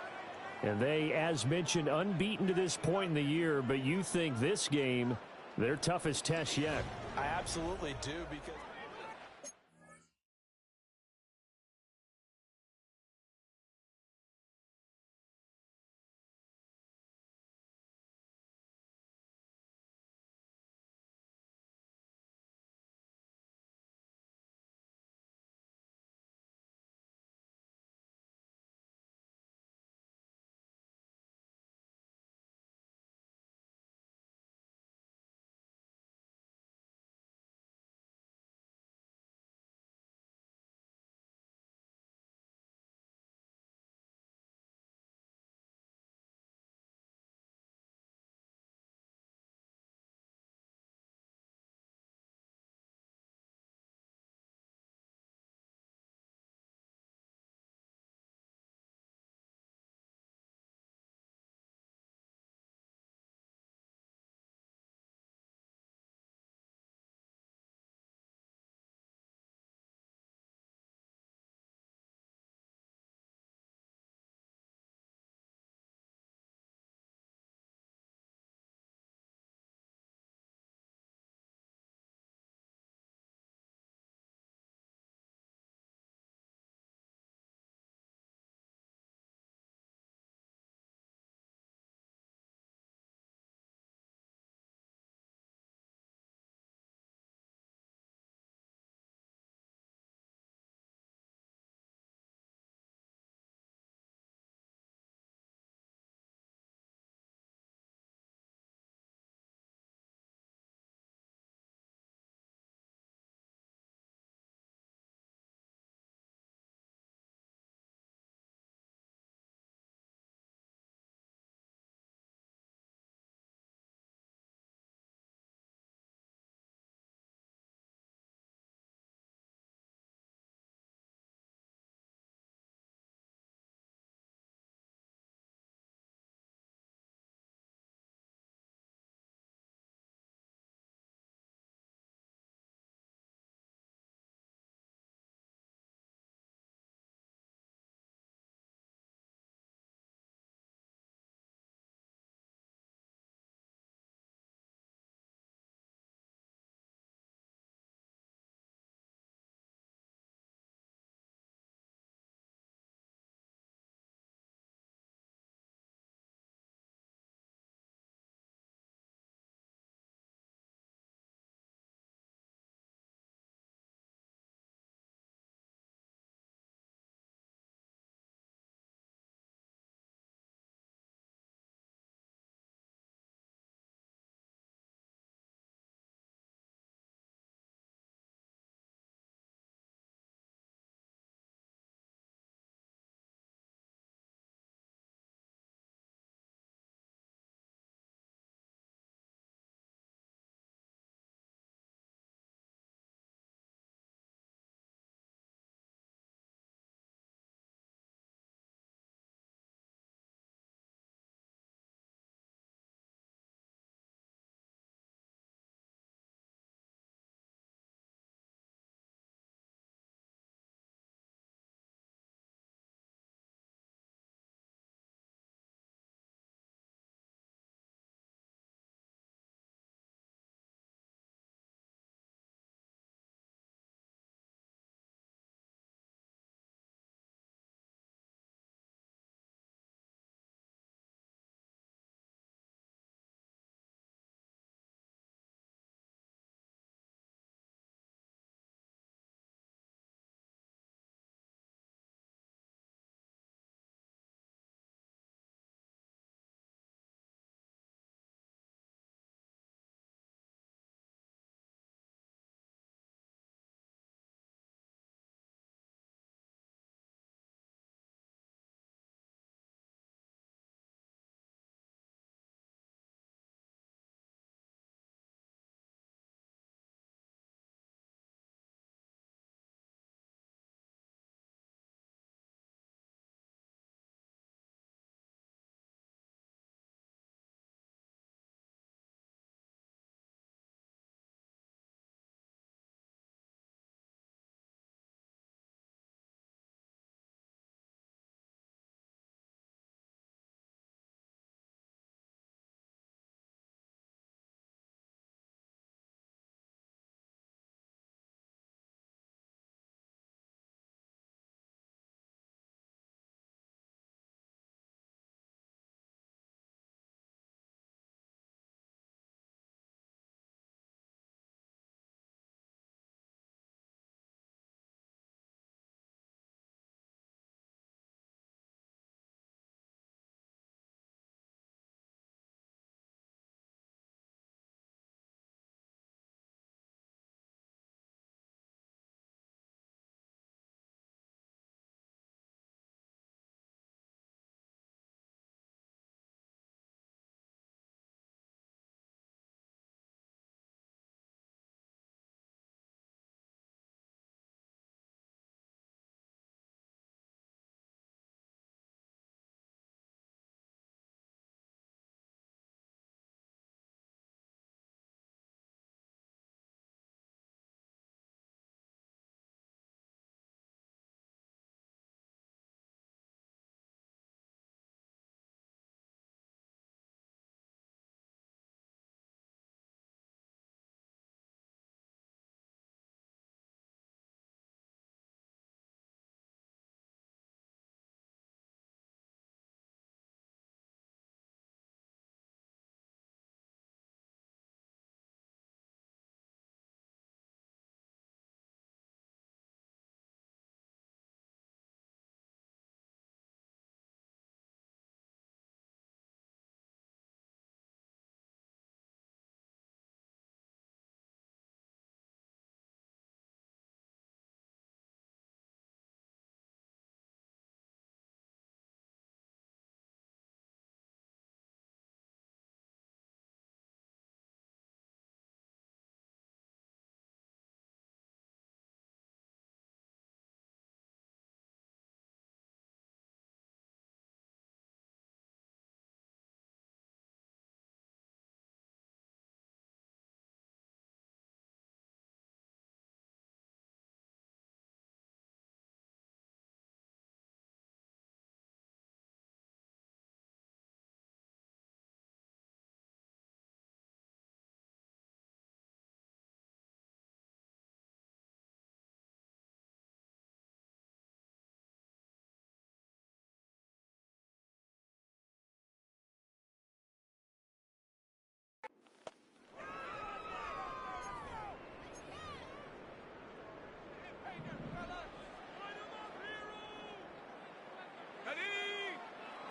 And they, as mentioned, unbeaten to this point in the year, but you think this game, their toughest test yet. I absolutely do, because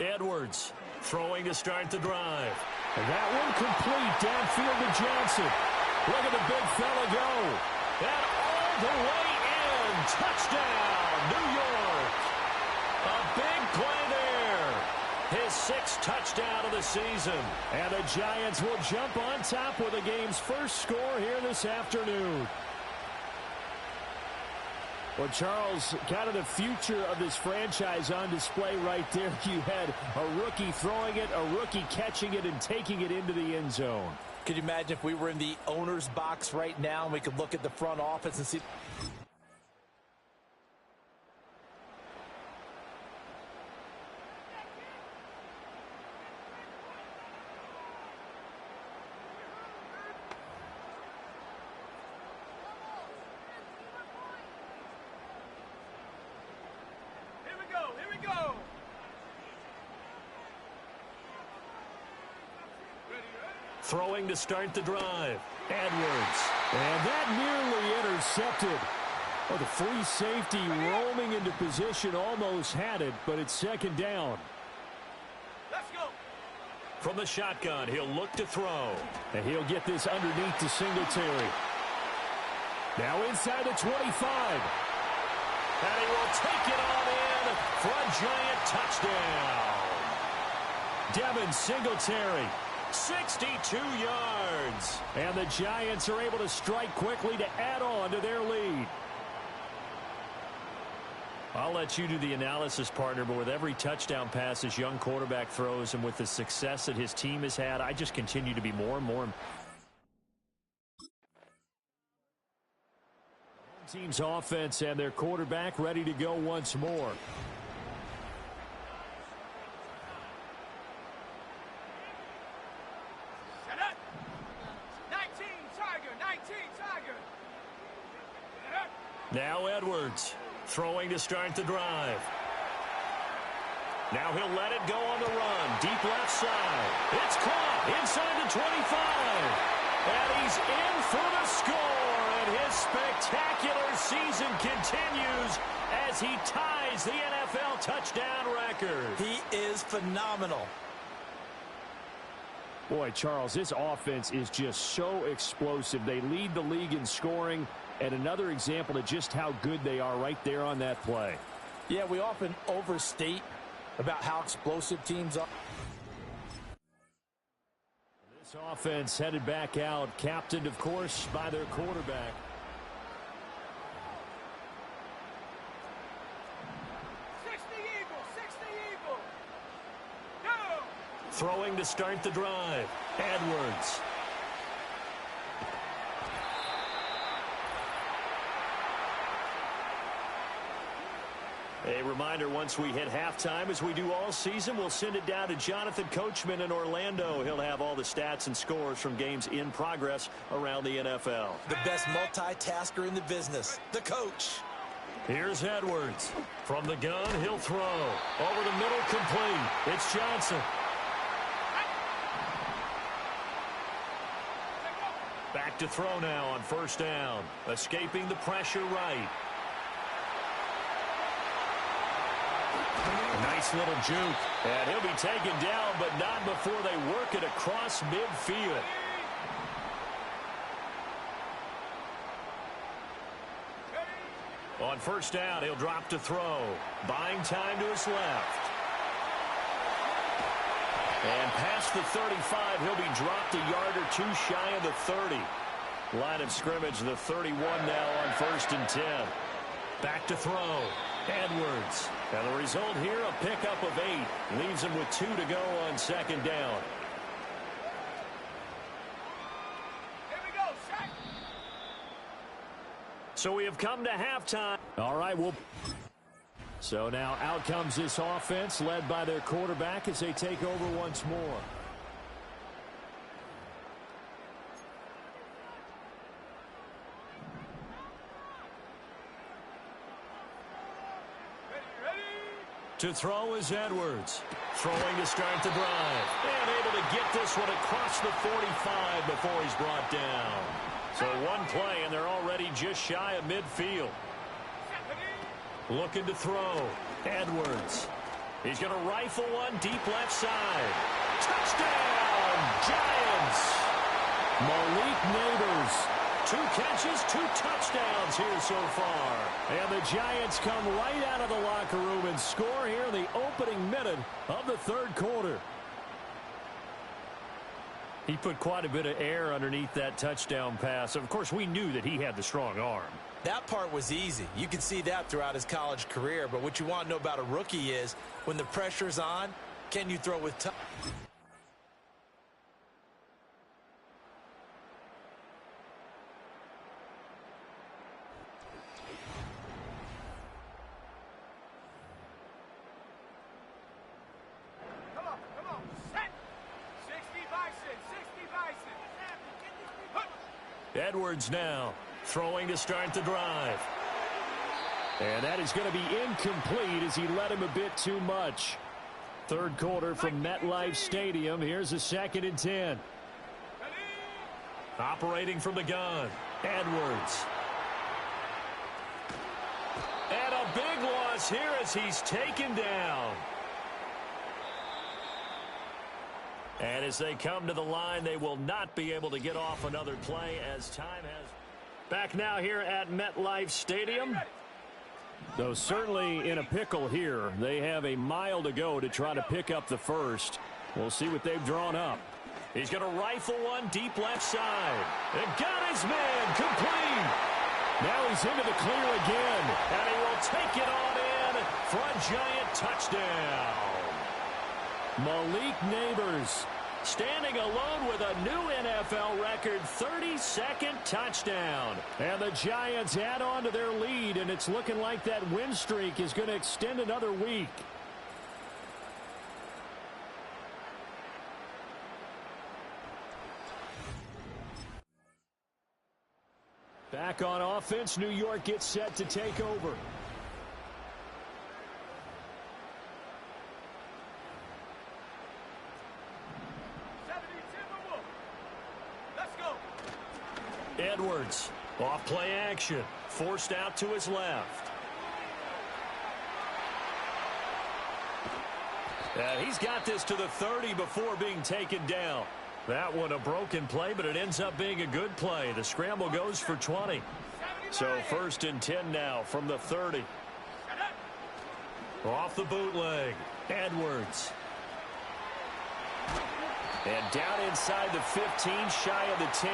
Edwards throwing to start the drive. And that one complete downfield to Johnson. Look at the big fella go. And all the way in. Touchdown, New York. A big play there. His 6th touchdown of the season. And the Giants will jump on top with the game's first score here this afternoon. Well, Charles, kind of the future of this franchise on display right there. You had a rookie throwing it, a rookie catching it, and taking it into the end zone. Could you imagine if we were in the owner's box right now and we could look at the front office and see... Throwing to start the drive. Edwards. And that nearly intercepted. Oh, the free safety roaming into position almost had it, but it's 2nd down. Let's go. From the shotgun, he'll look to throw. And he'll get this underneath to Singletary. Now inside the 25. And he will take it on in for a giant touchdown. Devin Singletary. 62 yards. And the Giants are able to strike quickly to add on to their lead. I'll let you do the analysis, partner, but with every touchdown pass this young quarterback throws and with the success that his team has had, I just continue to be more and more. Team's offense and their quarterback ready to go once more. Now Edwards throwing to start the drive. Now he'll let it go on the run. Deep left side. It's caught inside the 25. And he's in for the score. And his spectacular season continues as he ties the NFL touchdown record. He is phenomenal. Boy, Charles, this offense is just so explosive. They lead the league in scoring. And another example of just how good they are right there on that play. Yeah, we often overstate about how explosive teams are. This offense headed back out, captained, of course, by their quarterback. Throwing to start the drive. Edwards. A reminder, once we hit halftime, as we do all season, we'll send it down to Jonathan Coachman in Orlando. He'll have all the stats and scores from games in progress around the NFL. The best multitasker in the business, the coach. Here's Edwards. From the gun, he'll throw. Over the middle, complete. It's Johnson. Back to throw now on 1st down. Escaping the pressure right. Nice little juke. And he'll be taken down, but not before they work it across midfield. On 1st down, he'll drop to throw. Buying time to his left. And past the 35, he'll be dropped a yard or two shy of the 30. Line of scrimmage, the 31 now on 1st and 10. Back to throw. Edwards. And the result here, a pickup of 8. Leaves him with 2 to go on 2nd down. Here we go, Shaq. So we have come to halftime. All right, so now out comes this offense led by their quarterback as they take over once more. To throw is Edwards. Throwing to start the drive. And able to get this one across the 45 before he's brought down. So one play, and they're already just shy of midfield. Looking to throw. Edwards. He's going to rifle one deep left side. Touchdown, Giants! Malik Nabers. 2 catches, 2 touchdowns here so far. And the Giants come right out of the locker room and score here in the opening minute of the third quarter. He put quite a bit of air underneath that touchdown pass. Of course, we knew that he had the strong arm. That part was easy. You can see that throughout his college career. But what you want to know about a rookie is when the pressure's on, can you throw with touch? Edwards now throwing to start the drive. And that is going to be incomplete as he led him a bit too much. Third quarter from MetLife Stadium. Here's a 2nd and 10. Operating from the gun, Edwards. And a big loss here as he's taken down. And as they come to the line, they will not be able to get off another play as time has. Back now here at MetLife Stadium. Though certainly in a pickle here. They have a mile to go to try to pick up the first. We'll see what they've drawn up. He's going to rifle one deep left side. And got his man complete. Now he's into the clear again. And he will take it on in for a Giant touchdown. Malik Nabers standing alone with a new NFL record 32nd touchdown. And the Giants add on to their lead, and it's looking like that win streak is going to extend another week. Back on offense, New York gets set to take over. Edwards, off play action, forced out to his left. And he's got this to the 30 before being taken down. That one a broken play, but it ends up being a good play. The scramble goes for 20. So 1st and 10 now from the 30. Off the bootleg, Edwards. And down inside the 15, shy of the 10.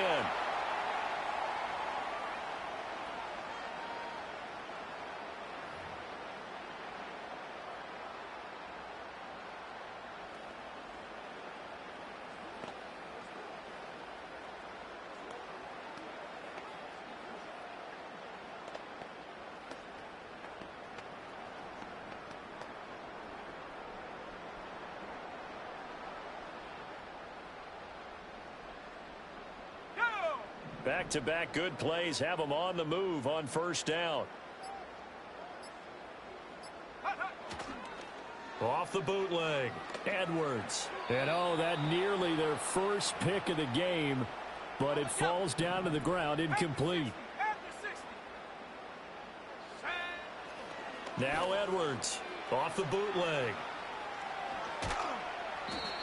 Back-to-back good plays have them on the move on 1st down. Off the bootleg, Edwards. And that nearly their first pick of the game, but it falls down to the ground incomplete. Now Edwards, off the bootleg.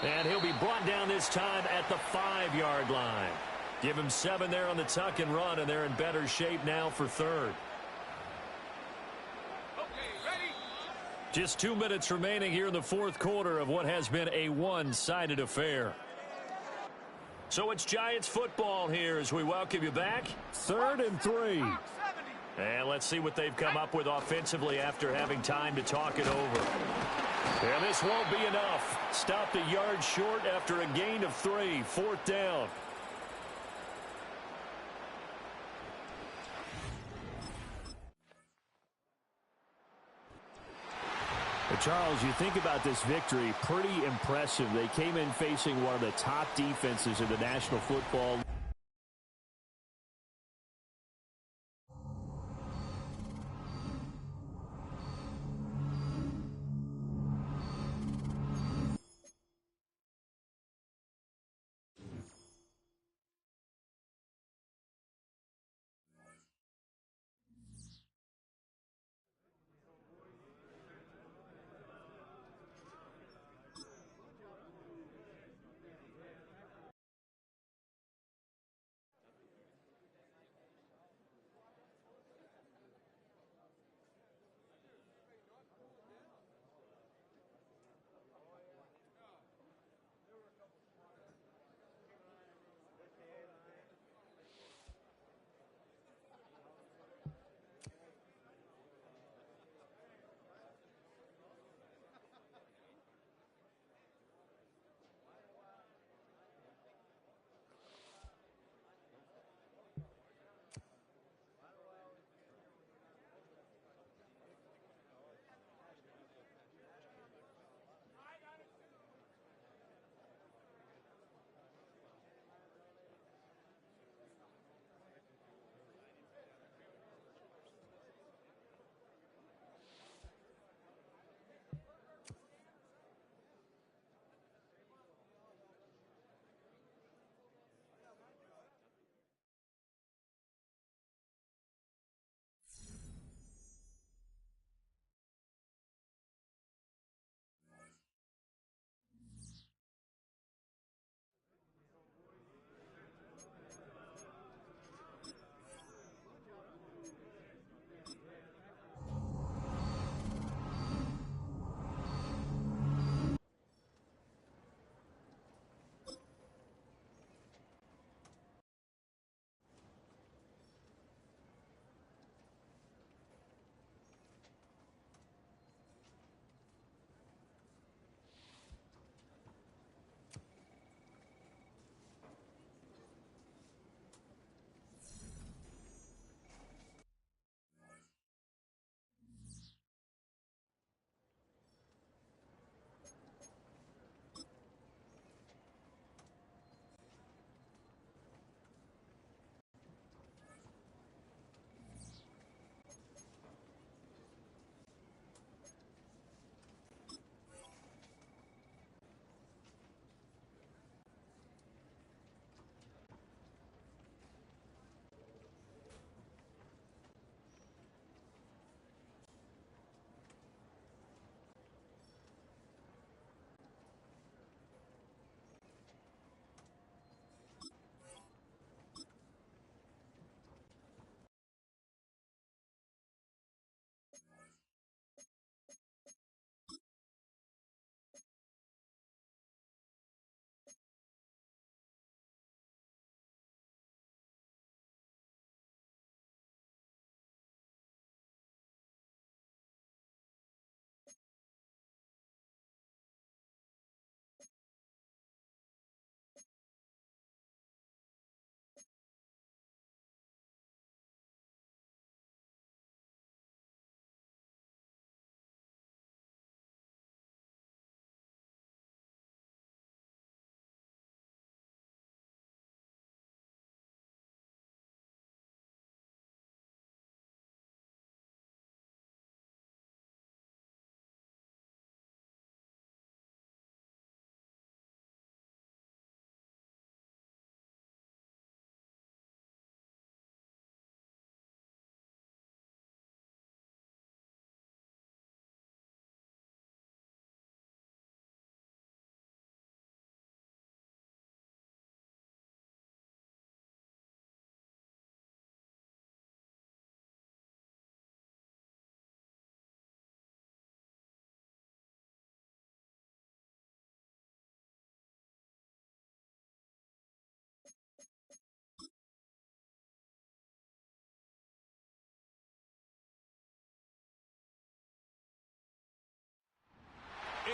And he'll be brought down this time at the 5-yard line. Give him 7 there on the tuck and run, and they're in better shape now for 3rd. Just 2 minutes remaining here in the 4th quarter of what has been a one-sided affair. So it's Giants football here as we welcome you back. 3rd and 3. And let's see what they've come up with offensively after having time to talk it over. And this won't be enough. Stopped a yard short after a gain of 3. 4th down. Charles, you think about this victory, pretty impressive. They came in facing one of the top defenses in the National Football League.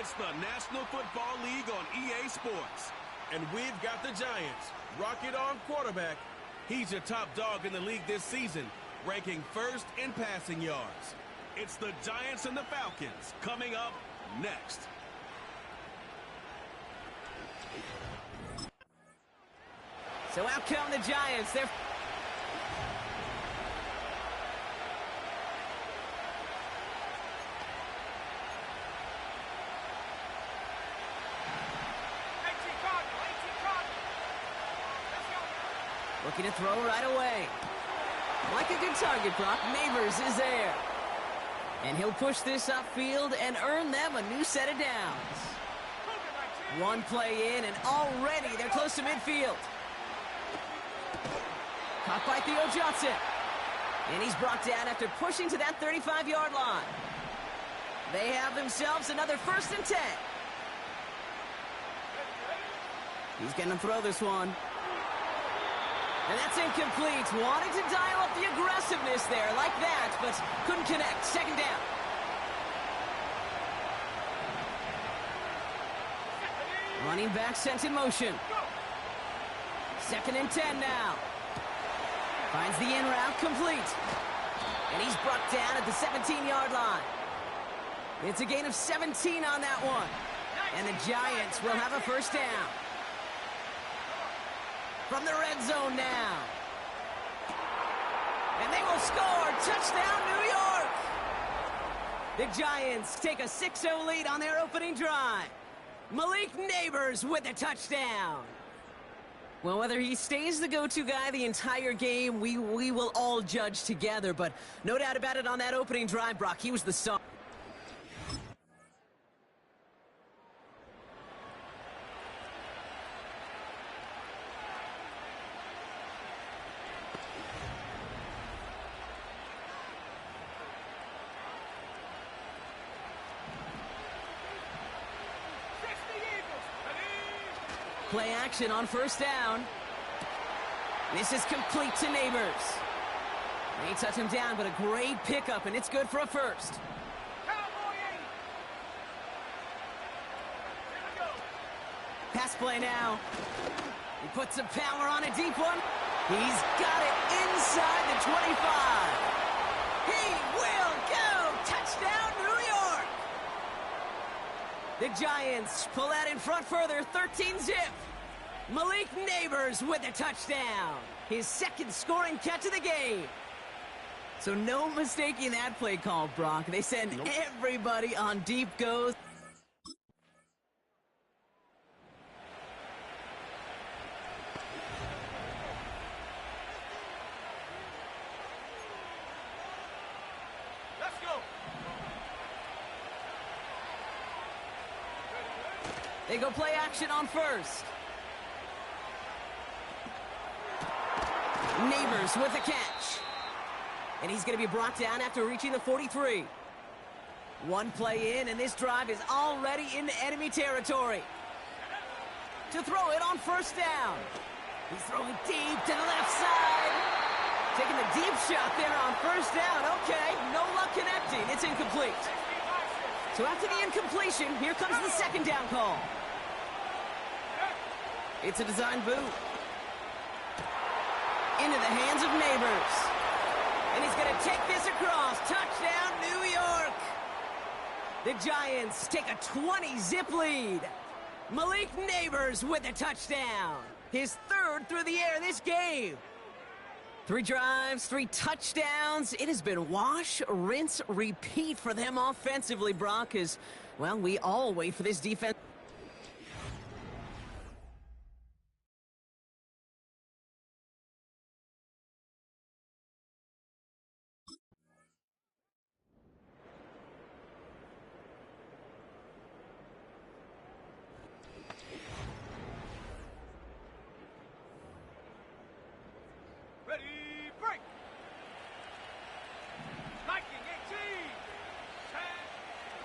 It's the National Football League on EA Sports. And we've got the Giants. Rocket Arm quarterback. He's your top dog in the league this season, ranking first in passing yards. It's the Giants and the Falcons coming up next. So out come the Giants. They're... looking to throw right away. Like a good target, Brock. Neighbors is there. And he'll push this upfield and earn them a new set of downs. One play in, and already they're close to midfield. Caught by Theo Johnson. And he's brought down after pushing to that 35-yard line. They have themselves another 1st and 10. He's going to throw this one. And that's incomplete. Wanted to dial up the aggressiveness there like that, but couldn't connect. 2nd down. Running back sent in motion. 2nd and 10 now. Finds the in route complete. And he's brought down at the 17-yard line. It's a gain of 17 on that one. And the Giants will have a 1st down. From the red zone now. And they will score. Touchdown, New York. The Giants take a 6-0 lead on their opening drive. Malik Neighbors with a touchdown. Well, whether he stays the go-to guy the entire game, we will all judge together. But no doubt about it, on that opening drive, Brock, he was the star. Play action on 1st down. This is complete to Neighbors. They touch him down, but a great pickup, and it's good for a 1st. Pass play now. He puts some power on a deep one. He's got it inside the 25. He will go. Touchdown, New York. The Giants pull out in front further, 13-zip. Malik Neighbors with a touchdown. His 2nd scoring catch of the game. So no mistaking that play call, Brock. They send everybody on deep goes. Let's go. They go play action on 1st. Neighbors with a catch. And he's going to be brought down after reaching the 43. One play in, and this drive is already into enemy territory. To throw it on 1st down. He's throwing deep to the left side. Taking the deep shot there on 1st down. Okay, no luck connecting. It's incomplete. So after the incompletion, here comes the 2nd down call. It's a design boot. Into the hands of Neighbors. And he's going to take this across. Touchdown, New York. The Giants take a 20-zip lead. Malik Neighbors with a touchdown. His 3rd through the air this game. 3 drives, 3 touchdowns. It has been wash, rinse, repeat for them offensively, Brock, as, well, we all wait for this defense.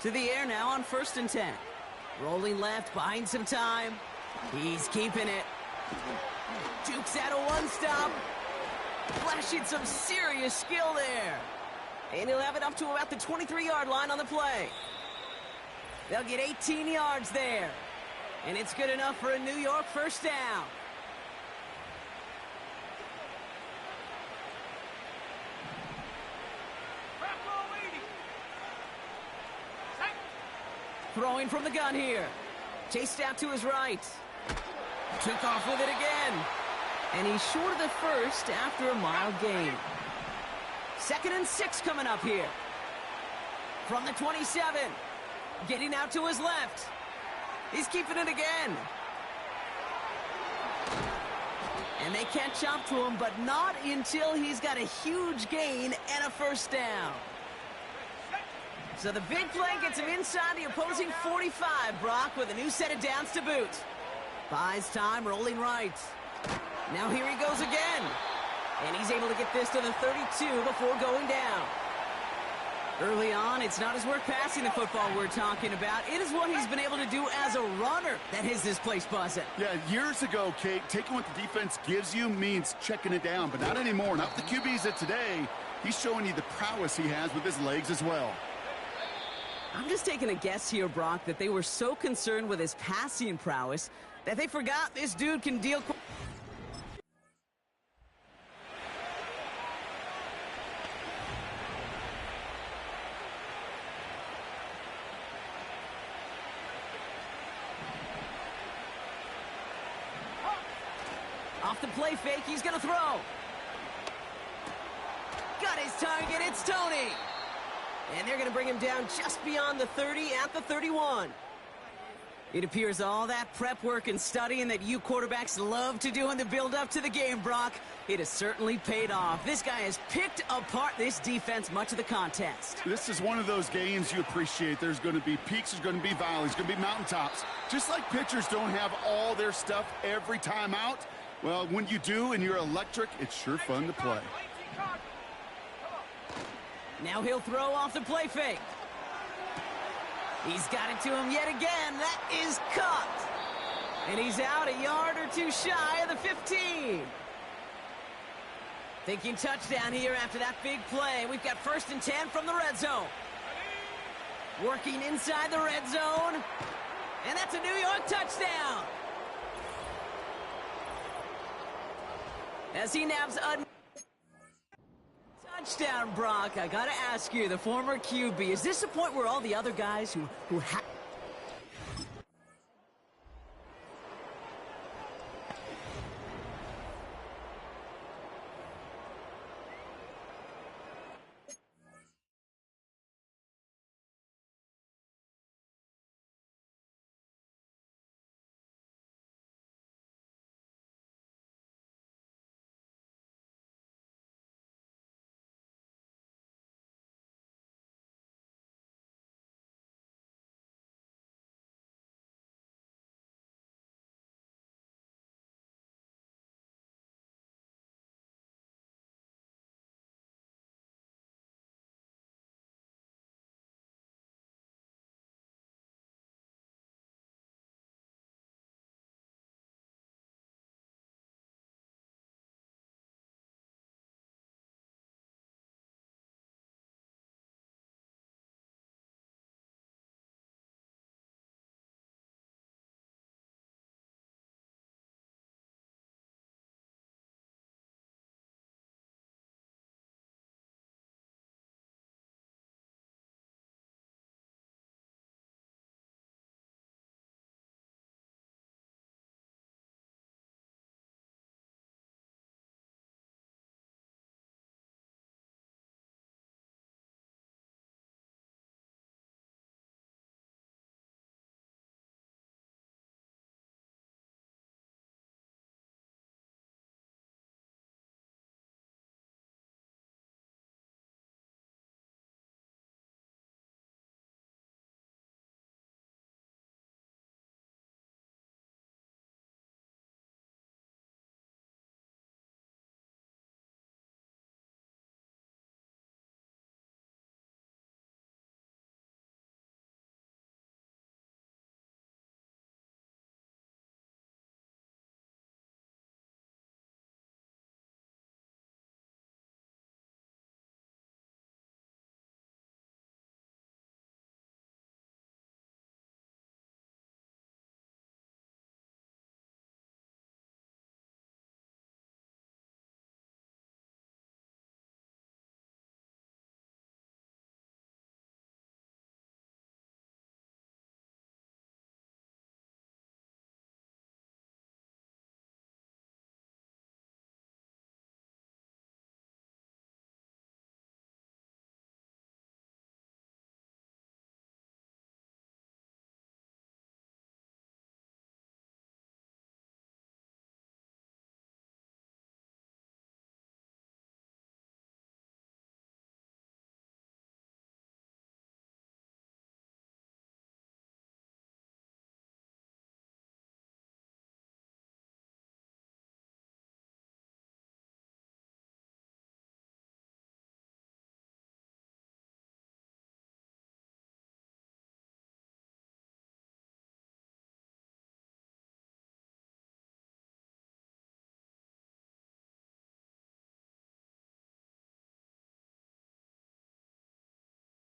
To the air now on 1st and 10. Rolling left, buying some time. He's keeping it. Jukes out a one-stop. Flashing some serious skill there. And he'll have it up to about the 23-yard line on the play. They'll get 18 yards there. And it's good enough for a New York first down. Throwing from the gun here. Chased out to his right. Took off with it again. And he's short of the first after a mile gain. 2nd and 6 coming up here. From the 27. Getting out to his left. He's keeping it again. And they catch up to him, but not until he's got a huge gain and a first down. So the big play gets him inside the opposing 45, Brock, with a new set of downs to boot. Buys time, rolling right. Now here he goes again. And he's able to get this to the 32 before going down. Early on, it's not his work passing the football we're talking about. It is what he's been able to do as a runner that has this place buzzing. Yeah, years ago, Kate, taking what the defense gives you means checking it down, but not anymore. Not the QBs of today. He's showing you the prowess he has with his legs as well. I'm just taking a guess here, Brock, that they were so concerned with his passing prowess that they forgot this dude can deal. Off the play fake, he's going to throw. Got his target, it's Tony. And they're going to bring him down just beyond the 30 at the 31. It appears all that prep work and studying that you quarterbacks love to do in the build-up to the game, Brock, it has certainly paid off. This guy has picked apart this defense much of the contest. This is one of those games you appreciate. There's going to be peaks, there's going to be valleys, going to be mountaintops. Just like pitchers don't have all their stuff every time out, well, when you do and you're electric, it's sure fun to play. Now he'll throw off the play fake. He's got it to him yet again. That is cut. And he's out a yard or two shy of the 15. Thinking touchdown here after that big play. We've got 1st and 10 from the red zone. Working inside the red zone. And that's a New York touchdown. As he nabs a touchdown, Brock. I gotta ask you, the former QB, is this the point where all the other guys who have